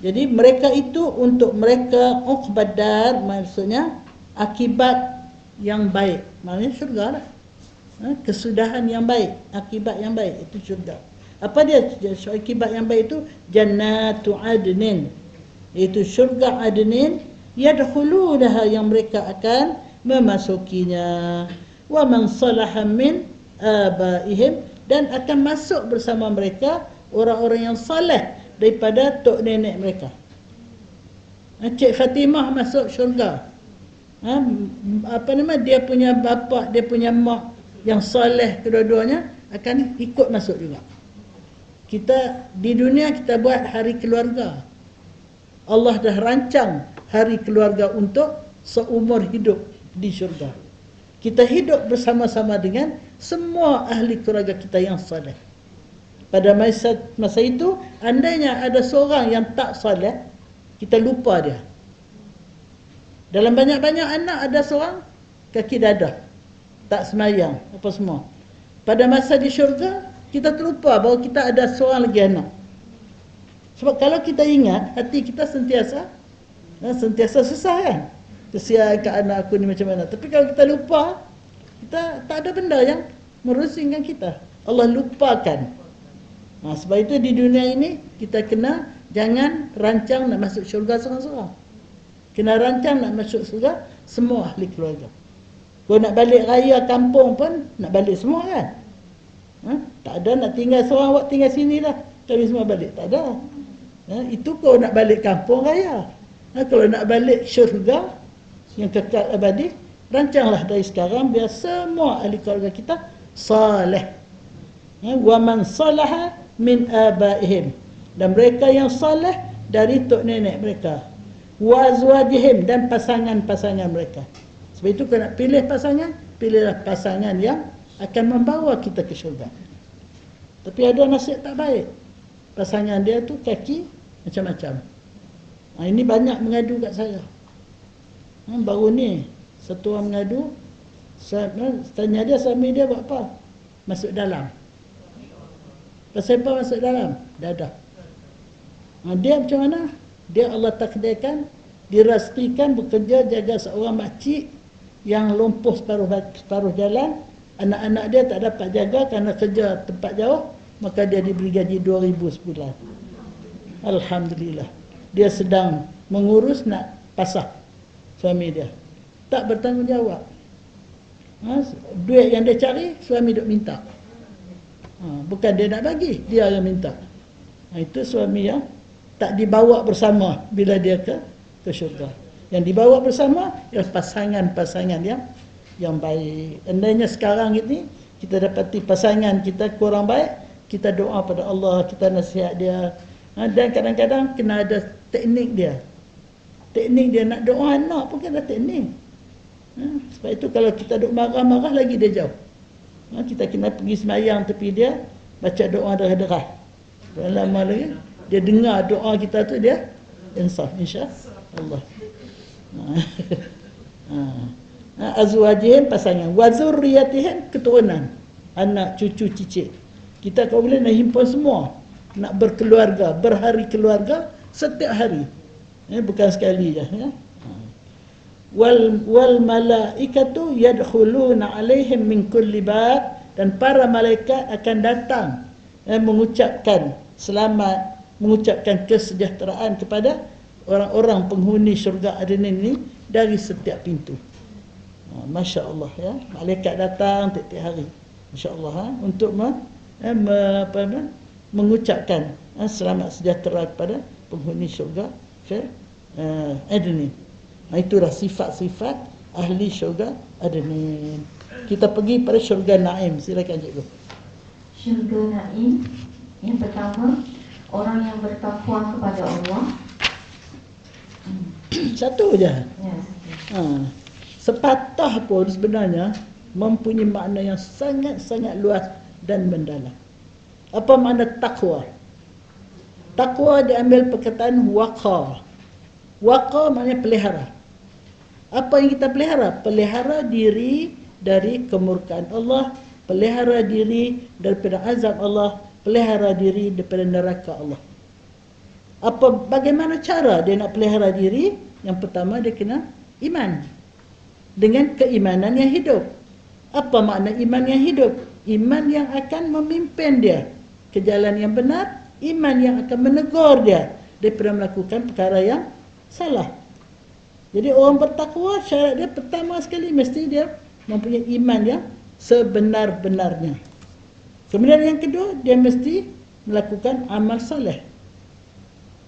Jadi mereka itu untuk mereka uqbadar, maksudnya akibat yang baik, maknanya syurga lah. Kesudahan yang baik, akibat yang baik, itu syurga. Apa dia akibat yang baik itu? Jannatu adnin, itu syurga adnin, yadkhulunaha, yang mereka akan memasukinya. Wa man salaha min abaihim, dan akan masuk bersama mereka orang-orang yang saleh daripada tok nenek mereka. Cik Fatimah masuk syurga. Dia punya bapa, dia punya mak yang saleh, kedua-duanya akan ikut masuk juga. Kita di dunia kita buat hari keluarga. Allah dah rancang hari keluarga untuk seumur hidup di syurga. Kita hidup bersama-sama dengan semua ahli keluarga kita yang saleh. Pada masa itu, andainya ada seorang yang tak saleh, kita lupa dia. Dalam banyak-banyak anak ada seorang kaki dadah, tak semayang, apa semua. Pada masa di syurga, kita terlupa bahawa kita ada seorang lagi anak. Sebab kalau kita ingat, hati kita sentiasa susah, kan? Kesian kat anak aku ni macam mana. Tapi kalau kita lupa, kita tak ada benda yang merusingkan kita. Allah lupakan. Sebab itu di dunia ini kita kena jangan rancang nak masuk syurga seorang-seorang. Kena rancang nak masuk syurga semua ahli keluarga. Kalau nak balik raya kampung pun nak balik semua, kan? Tak ada nak tinggal seorang, awak tinggal sini lah, kami semua balik. Tak ada. Itu kalau nak balik kampung raya. Kalau nak balik syurga yang kekal abadi, rancanglah dari sekarang biar semua ahli keluarga kita saleh. Wa man salaha min abaihim, dan mereka yang saleh dari tok nenek mereka. Wa azwajihim, dan pasangan-pasangan mereka. Sebab itu kalau nak pilih pasangan, pilihlah pasangan yang akan membawa kita ke syurga. Tapi ada nasib tak baik, pasangan dia tu kaki macam-macam. Ini banyak mengadu kat saya. Baru ni satu orang mengadu, tanya dia suami dia buat apa? Masuk dalam. Pasal apa masuk dalam? Dadah. Dia macam mana? Dia Allah takdirkan, dirastikan bekerja jaga seorang makcik yang lumpuh separuh jalan. Anak-anak dia tak dapat jaga kerana kerja tempat jauh, maka dia diberi gaji 2,000 sebulan. Alhamdulillah. Dia sedang mengurus nak pasah suami dia. Tak bertanggungjawab. Duit yang dia cari, suami duk minta. Bukan dia nak bagi, dia yang minta. Itu suami yang tak dibawa bersama bila dia ke syurga. Yang dibawa bersama ialah pasangan-pasangan yang baik. Andainya sekarang ini kita dapati pasangan kita kurang baik, kita doa pada Allah, kita nasihat dia. Dan kadang-kadang kena ada teknik dia. Teknik dia nak doa anak pun kena teknik. Sebab itu kalau kita duk marah-marah lagi dia jauh. Kita kena pergi semayang tepi dia, baca doa derah-derah. Lama lagi dia dengar doa kita tu, dia insaf, insya-Allah. Azwajihim, pasangan, wa zurriyatihim, keturunan, anak, cucu, cicit. Kita kalau boleh nak himpun semua, nak berkeluarga, berhari keluarga setiap hari. Bukan sekali je, ya. Wal malaikatu yadkhuluna alaihim min kulli bab, dan para malaikat akan datang mengucapkan selamat, mengucapkan kesejahteraan kepada orang-orang penghuni syurga Adnin ini dari setiap pintu. Masya-Allah, ya. Malaikat datang tiap-tiap hari, masya-Allah, untuk mengucapkan selamat sejahtera kepada penghuni syurga Adnin. Itulah sifat-sifat ahli syurga Adnin. Kita pergi pada syurga Naim. Silakan cikgu. Syurga Naim, yang pertama, orang yang bertakwa kepada Allah. Satu je. Ya. Sepatah pun sebenarnya mempunyai makna yang sangat-sangat luas dan mendalam. Apa makna takwa? Takwa diambil perkataan waqa. Waqa maknanya pelihara. Apa yang kita pelihara? Pelihara diri dari kemurkaan Allah, pelihara diri daripada azab Allah, pelihara diri daripada neraka Allah. Bagaimana cara dia nak pelihara diri? Yang pertama, dia kena iman. Dengan keimanan yang hidup. Apa makna iman yang hidup? Iman yang akan memimpin dia ke jalan yang benar, iman yang akan menegur dia daripada melakukan perkara yang salah. Jadi orang bertakwa, syarat dia pertama sekali mesti dia mempunyai iman yang sebenar-benarnya. Kemudian yang kedua, dia mesti melakukan amal soleh.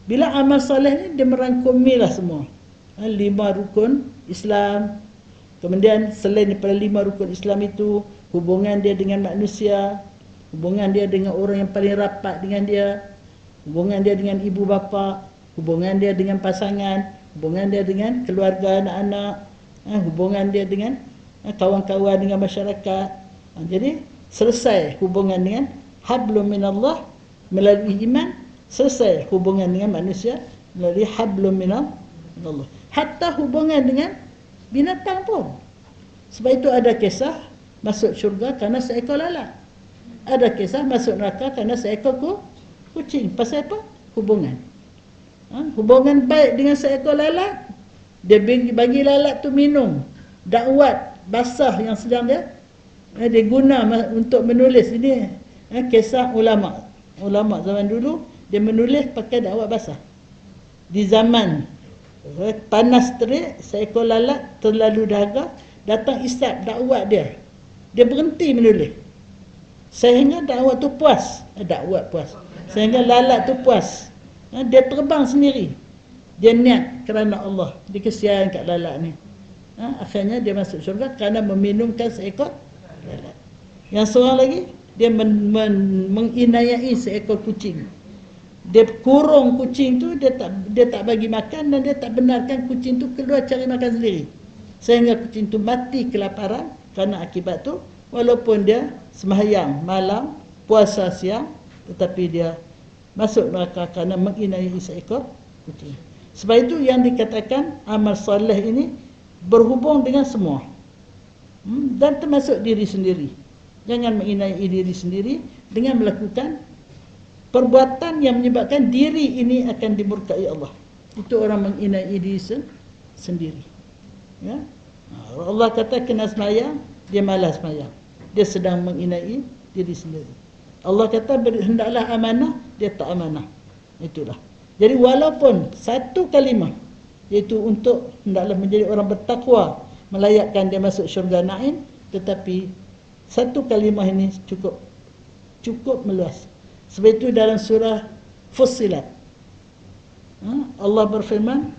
Bila amal soleh ni dia merangkumilah semua 5 rukun Islam. Kemudian selain daripada 5 rukun Islam itu, hubungan dia dengan manusia, hubungan dia dengan orang yang paling rapat dengan dia, hubungan dia dengan ibu bapa, hubungan dia dengan pasangan, hubungan dia dengan keluarga, anak-anak, hubungan dia dengan kawan-kawan, dengan masyarakat. Jadi selesai hubungan dengan hablum minallah melalui iman, selesai hubungan dengan manusia melalui hablum minallah. Hatta hubungan dengan binatang pun. Sebab itu ada kisah masuk syurga kerana seekor lalat. Ada kisah masuk neraka kerana seekor kucing. Pasal apa? Hubungan. Hubungan baik dengan seekor lalat, dia bagi lalat tu minum dakwat basah yang sedang dia guna untuk menulis. Ini kisah ulama zaman dulu, dia menulis pakai dakwat basah. Di zaman panas terik, seekor lalat terlalu dahaga, datang isap dakwat dia berhenti menulis sehingga dakwat tu puas. Sehingga lalat tu puas. Dia terbang sendiri. Dia niat kerana Allah. Dia kesian kat lalat ni. Akhirnya dia masuk syurga kerana meminumkan seekor lalat. Yang seorang lagi, dia menginayai seekor kucing. Dia kurung kucing tu, dia tak bagi makan, dan dia tak benarkan kucing tu keluar cari makan sendiri. Sehingga kucing tu mati kelaparan kerana akibat tu. Walaupun dia sembahyang malam, puasa siang, tetapi dia masuk neraka kerana menginayai seekor kucing. Sebab itu yang dikatakan amal soleh ini berhubung dengan semua. Dan termasuk diri sendiri. Jangan menginayai diri sendiri dengan melakukan perbuatan yang menyebabkan diri ini akan dimurkai Allah. Itu orang menginayai diri sendiri. Ya? Allah kata kena semayang, dia malas semayang. Dia sedang menginayai diri sendiri. Allah kata hendaklah amanah, dia tak amanah. Itulah. Jadi walaupun satu kalimah, iaitu untuk hendaklah menjadi orang bertakwa, melayakkan dia masuk syurga Naim, tetapi satu kalimah ini cukup meluas. Sebab itu dalam surah Fussilat, Allah berfirman,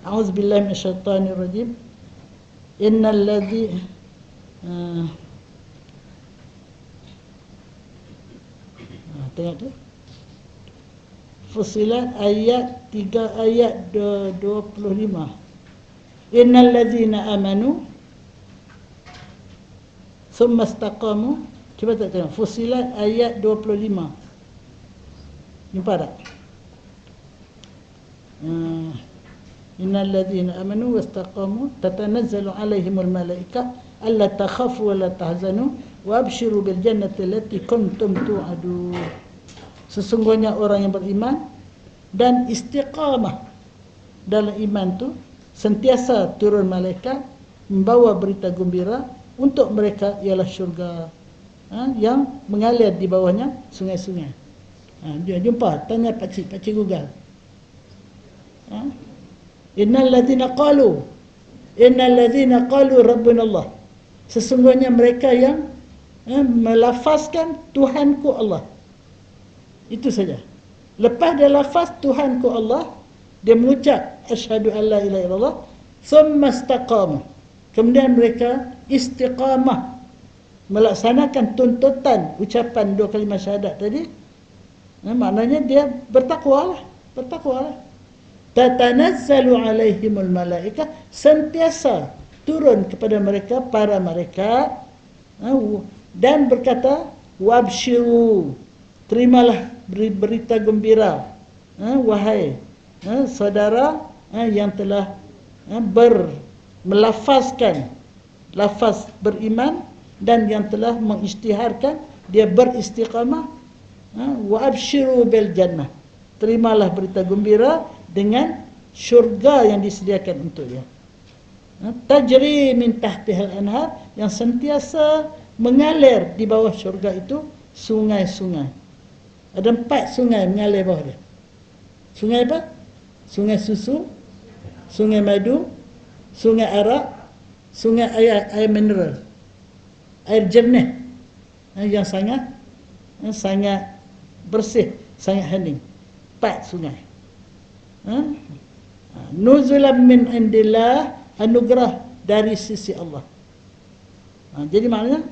A'udzubillahi minasyaitanirrajim, innal ladzi tengok tu Fussilat ayat 3 ayat 25. Innal ladzina amanu thumma istaqamu. Cuba tak tengok Fussilat ayat 25. Jumpa tak? Innal ladzina amanu wastaqamu tatanazzalu alaihimul malaikah alla takhafu wa la tahzanu wa abshiru bil jannati allati kuntum tu'adun. Sesungguhnya orang yang beriman dan istiqamah dalam iman tu, sentiasa turun malaikat membawa berita gembira untuk mereka, ialah syurga yang mengalir di bawahnya sungai-sungai. Dia jumpa, tanya pakcik Google. Innal ladzina qalu rabbuna Allah. Sesungguhnya mereka yang melafazkan Tuhanku Allah. Itu saja. Lepas dia lafaz Tuhanku Allah, dia mengucap asyhadu an la ilaha illallah, thumma istaqamu. Kemudian mereka istiqamah melaksanakan tuntutan ucapan dua kalimah syahadat tadi. Maknanya dia bertakwalah. Tatanazzalu alaihimul malaikah, sentiasa turun kepada mereka para malaikat dan berkata, wabshiru, terimalah berita gembira, wahai saudara yang telah melafazkan lafaz beriman dan yang telah mengisytiharkan dia beristiqamah, wa abshiru bil jannah, terimalah berita gembira dengan syurga yang disediakan untuk dia. Tajri min tahtihal anhar, yang sentiasa mengalir di bawah syurga itu sungai-sungai. Ada 4 sungai mengalir bawah dia. Sungai apa? Sungai susu, sungai madu, sungai arak, sungai air mineral, air jernih yang sangat bersih, sangat hening. 4 sungai. Nuzulan min indillah, anugerah dari sisi Allah. Jadi maknanya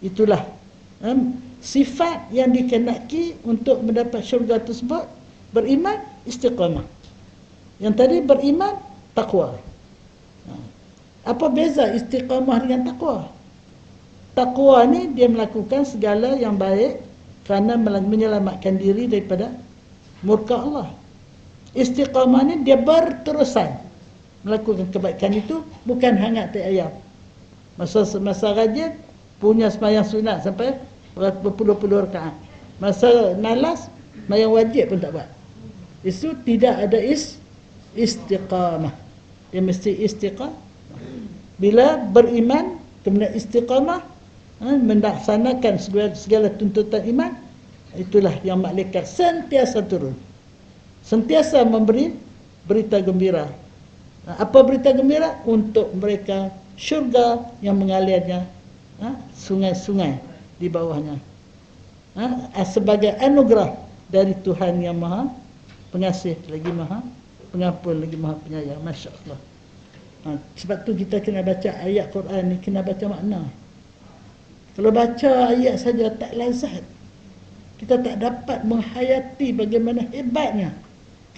itulah sifat yang dikenaki untuk mendapat syurga tersebut. Beriman, istiqamah. Yang tadi beriman, takwa. Apa beza istiqamah dengan takwa? Takwa ni dia melakukan segala yang baik kerana menyelamatkan diri daripada murka Allah. Istiqamah ni dia berterusan melakukan kebaikan itu, bukan hangat tak ayam. Masa rajin punya sembahyang sunat sampai berpuluh-puluh rakaat. Masa malas sembahyang wajib pun tak buat. Itu tidak ada istiqamah. Dia mesti istiqamah. Bila beriman kemudian istiqamah, melaksanakan segala tuntutan iman, itulah yang malaikat sentiasa turun, sentiasa memberi berita gembira. Apa berita gembira? Untuk mereka syurga yang mengalirnya sungai-sungai di bawahnya, sebagai anugerah dari Tuhan yang Maha Pengasih lagi Maha Pengampun lagi Maha Penyayang. Masya Allah. Sebab tu kita kena baca ayat Quran ni, kena baca makna. Kalau baca ayat saja tak lazat, kita tak dapat menghayati bagaimana hebatnya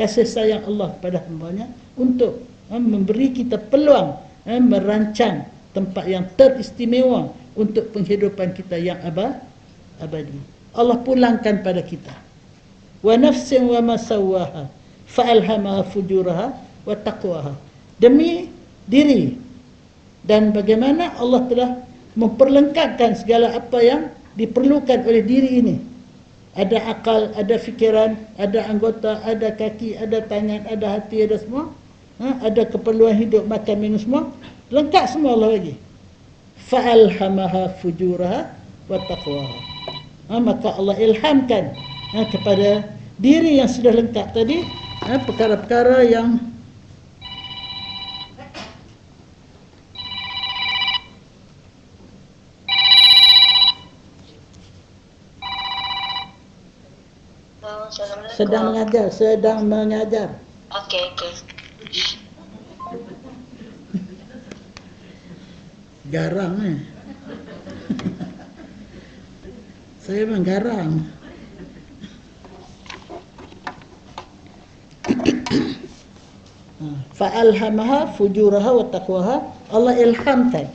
kasih sayang Allah kepada hamba-Nya untuk memberi kita peluang merancang tempat yang teristimewa untuk penghidupan kita yang abadi. Allah pulangkan pada kita. Wa nafsin wa ma sawwaha fa'alhamaha fujuraha wa taqwaha. Demi diri, dan bagaimana Allah telah memperlengkapkan segala apa yang diperlukan oleh diri ini. Ada akal, ada fikiran, ada anggota, ada kaki, ada tangan, ada hati, ada semua. Ada keperluan hidup, makan, minum, semua. Lengkap semua Allah bagi. Fa'alhamaha fujuraha wa taqwaha. Maka Allah ilhamkan kepada diri yang sudah lengkap tadi perkara-perkara yang Assalamualaikum. sedang mengajar. Okey. Garang saya memang garang. Fa'alhamaha fujuraha wa taqwaha. Allah ilhamkan,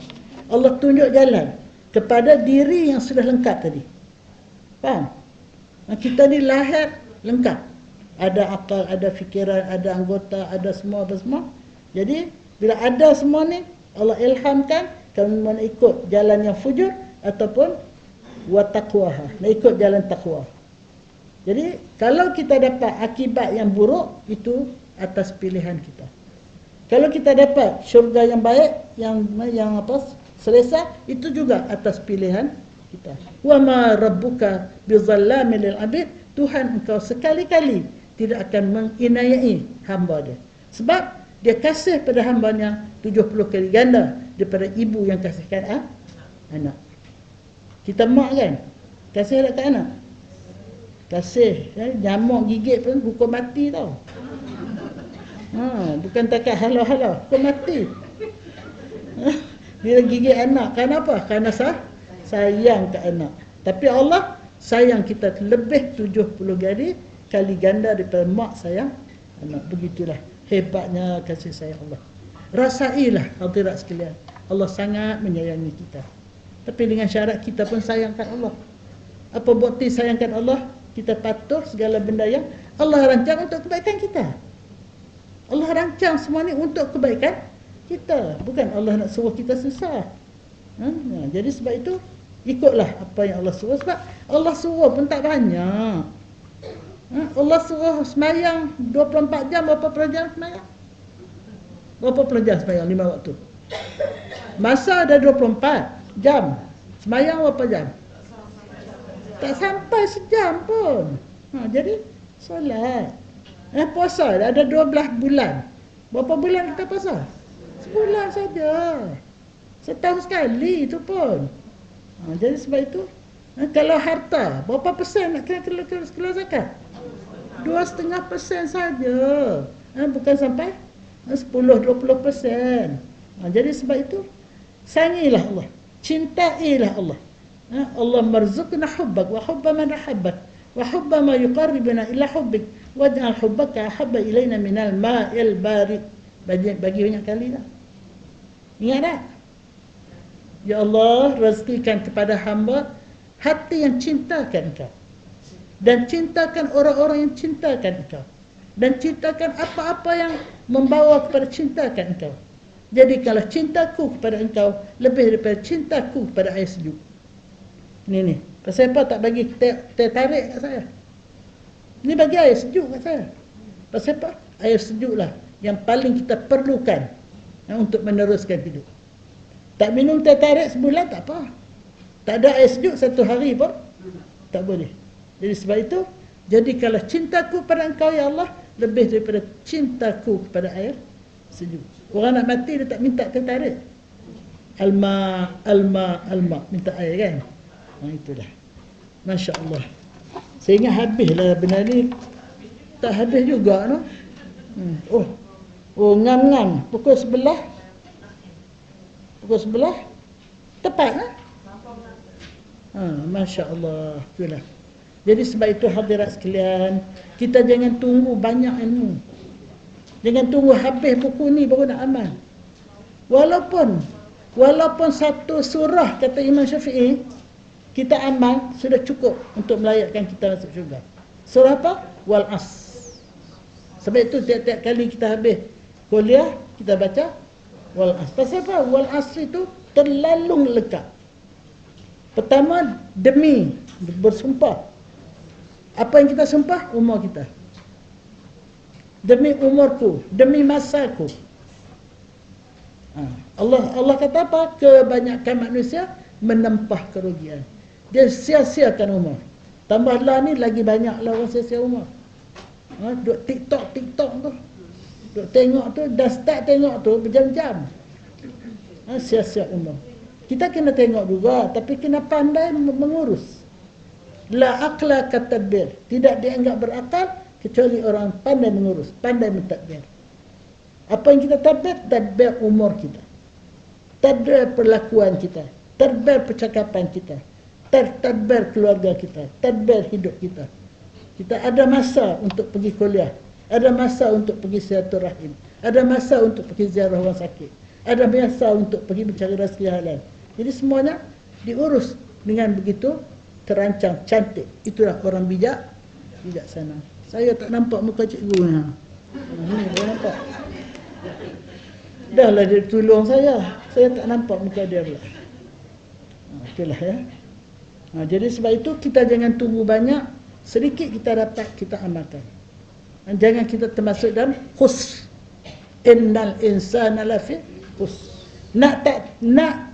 Allah tunjuk jalan kepada diri yang sudah lengkap tadi. Faham? Kita ni lahir lengkap, ada akal, ada fikiran, ada anggota, ada semua. Jadi bila ada semua ni, Allah ilhamkan kamu nak ikut jalan yang fujur ataupun wa taqwaha, nak ikut jalan takwa. Jadi kalau kita dapat akibat yang buruk, itu atas pilihan kita. Kalau kita dapat syurga yang baik, yang selesa, itu juga atas pilihan kita. Wa ma rabbuka bizallamin lil abid. Tuhan engkau sekali-kali tidak akan menginayai hamba dia. Sebab dia kasih pada hambanya 70 kali ganda daripada ibu yang kasihkan anak. Kita mak kan, kasih dekat anak. Kasih, nyamuk gigit pun hukum mati tau. Bukan takat halau-halau, hukum mati. Bila gigit anak, kenapa? Kerana sayang ke anak. Tapi Allah sayang kita lebih 70 kali ganda daripada mak sayang anak. Begitulah hebatnya kasih sayang Allah. Rasailah hadirat sekalian, Allah sangat menyayangi kita. Tapi dengan syarat kita pun sayangkan Allah. Apa bukti sayangkan Allah? Kita patuh segala benda yang Allah rancang untuk kebaikan kita. Allah rancang semua ni untuk kebaikan kita. Bukan Allah nak suruh kita susah. Jadi sebab itu ikutlah apa yang Allah suruh. Sebab Allah suruh pun tak banyak. Allah suruh semayang 24 jam, berapa puluh jam semayang? Berapa puluh jam semayang 5 waktu? Masa ada 24 jam. Semayang berapa jam? Tak sampai sejam pun. Jadi solat. Puasa ada 12 bulan. Berapa bulan kita puasa? Sebulan saja. Setahun sekali itu pun. Jadi sebab itu, kalau harta, berapa persen nak kena zakat? 2,5% saja. Bukan sampai 10-20%. Jadi sebab itu, sayangilah Allah, cintailah Allah. Allah marzuqna hubbak wa hubba man ahabbak wa hubba ma yuqarribuna ila hubbik waj'al hubbaka ahabba ilaina minal ma'il barid. Bagi banyak kali dah. Ingat tak? Ya Allah, rezekikan kepada hamba hati yang cintakan Engkau, dan cintakan orang-orang yang cintakan Engkau, dan cintakan apa-apa yang membawa kepada cintakan Engkau. Jadi kalau cintaku kepada Engkau lebih daripada cintaku kepada air sejuk. Ni. Pasal apa tak bagi teh tarik kat saya? Ni bagi air sejuk kat saya. Pasal apa? Air sejuklah yang paling kita perlukan untuk meneruskan hidup. Tak minum teh tarik sebulan tak apa. Tak ada air sejuk satu hari pun tak boleh. Jadi sebab itu, jadi kalau cintaku pada Engkau ya Allah lebih daripada cintaku kepada air sejuk. Orang nak mati dia tak minta teh tarik. Alma, minta air kan? Itulah. Masya Allah. Saya ingat habislah benda ni. Tak habis juga no? Ngam-ngam. Pukul 11. Tepat lah. Masya Allah. Itulah. Jadi sebab itu hadirat sekalian, kita jangan tunggu banyak ilmu. Jangan tunggu habis buku ni baru nak amal. Walaupun satu surah kata Imam Syafi'i, kita amal sudah cukup untuk melayakkan kita masuk syurga. Surah apa? Wal As. Sebab itu tiap-tiap kali kita habis kuliah, kita baca Wal As. Pasal apa? Wal As itu terlalu lengkap. Pertama, demi bersumpah. Apa yang kita sumpah? Umur kita. Demi umurku, demi masaku. Allah kata apa? Kebanyakan manusia menempah kerugian. Dia sia-siakan umur. Tambahlah ni lagi banyaklah orang sia-sia umur. Duk TikTok tu. Duk tengok tu, dah start tengok tu berjam-jam. Sia-sia umur. Kita kena tengok juga, tapi kena pandai mengurus. La aqla katadbir. Tidak dianggap berakal kecuali orang pandai mengurus, pandai mentadbir. Apa yang kita tadbir umur kita, tadbir perlakuan kita, tadbir percakapan kita, tadbir keluarga kita, tadbir hidup kita. Kita ada masa untuk pergi kuliah, ada masa untuk pergi silaturahim, ada masa untuk pergi ziarah orang sakit, ada masa untuk pergi mencari rezeki halal. Jadi semuanya diurus dengan begitu terancang, cantik. Itulah orang bijaksana. Saya tak nampak muka cikgu ni. Ni saya nampak. Dah lah dia tolong saya tak nampak muka dia pula. Itulah ya. Jadi sebab itu kita jangan tunggu banyak, sedikit kita dapat kita amalkan. Dan jangan kita termasuk dalam khus. Innal insana lafi khus. Nak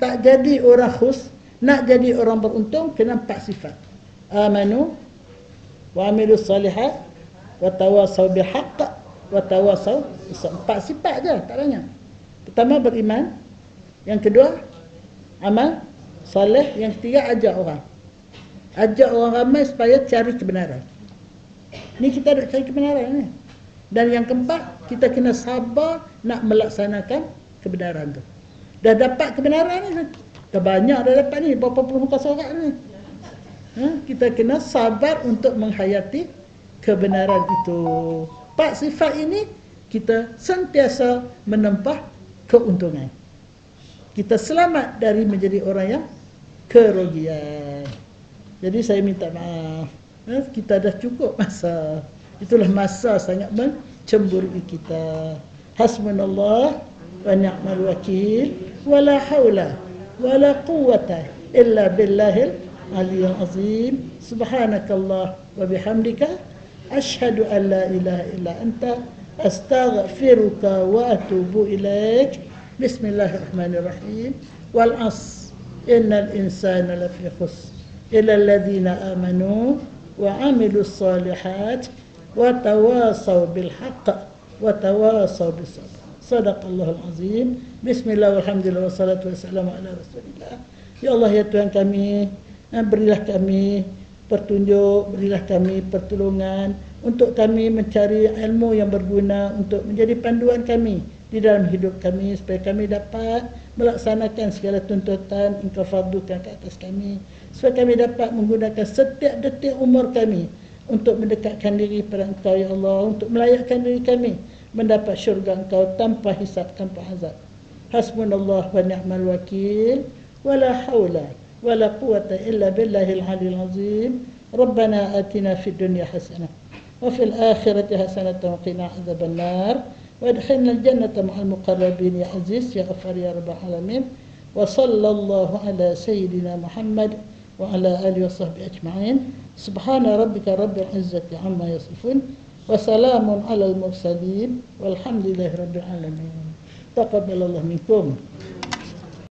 tak jadi orang khus, nak jadi orang beruntung, kena 4 sifat. Amanu wa amilus salihat wa tawasaw bil haqq wa tawasaw bis sabr. 4 sifat je, tak banyak. Pertama beriman, yang kedua amal soleh, yang ketiga ajak orang. Ajak orang ramai supaya cari kebenaran. Ni kita nak cari kebenaran ni. Dan yang keempat, kita kena sabar nak melaksanakan kebenaran tu. Dah dapat kebenaran ni, dah banyak dah dapat ni, berapa puluh muka surat ni. Kita kena sabar untuk menghayati kebenaran itu. 4 sifat ini kita sentiasa menempah keuntungan. Kita selamat dari menjadi orang yang kerugian. Jadi saya minta maaf, kita dah cukup masa. Itulah masa sangat mencemburui kita. Hasbunallah wa ni'mal wakil, wala haula wala quwwata illa billahil aliyyil azim. Subhanakallah wa bihamdika asyhadu an la ilaha illa anta astaghfiruka wa atubu ilaik. Bismillahirrahmanirrahim. Wal 'asr innal insana lafi khusr illa alladhina amanu wa 'amilus solihat wa tawasaw bil haqq wa tawasaw bis sabr. Sadaqallahul azim. Bismillah walhamdulillah wassalatu wassalamu ala rasulillah. Ya Allah ya Tuhan kami, berilah kami petunjuk, berilah kami pertolongan untuk kami mencari ilmu yang berguna untuk menjadi panduan kami di dalam hidup kami, supaya kami dapat melaksanakan segala tuntutan Engkau fardukan ke atas kami, supaya kami dapat menggunakan setiap detik umur kami untuk mendekatkan diri pada Engkau ya Allah, untuk melayakkan diri kami mendapat syurga Engkau tanpa hisab, tanpa azab. Hasbunallah wa ni'mal wakil, wala haula wala quwwata illa billahil aliyyil azim. Rabbana atina fid dunya hasanah wa fil akhirati hasanah wa qina adzaban nar wa adkhilna al-jannata ma'al muqarrabin ya aziz ya ghafar ya rabbal alamin. Wa sallallahu ala sayyidina Muhammad wa ala alihi wa sahbihi ajma'in. Subhana rabbika rabbil izzati amma yasifun wa salamun alal mursalin walhamdulillahi rabbil alamin. Taqabbalallahu minkum.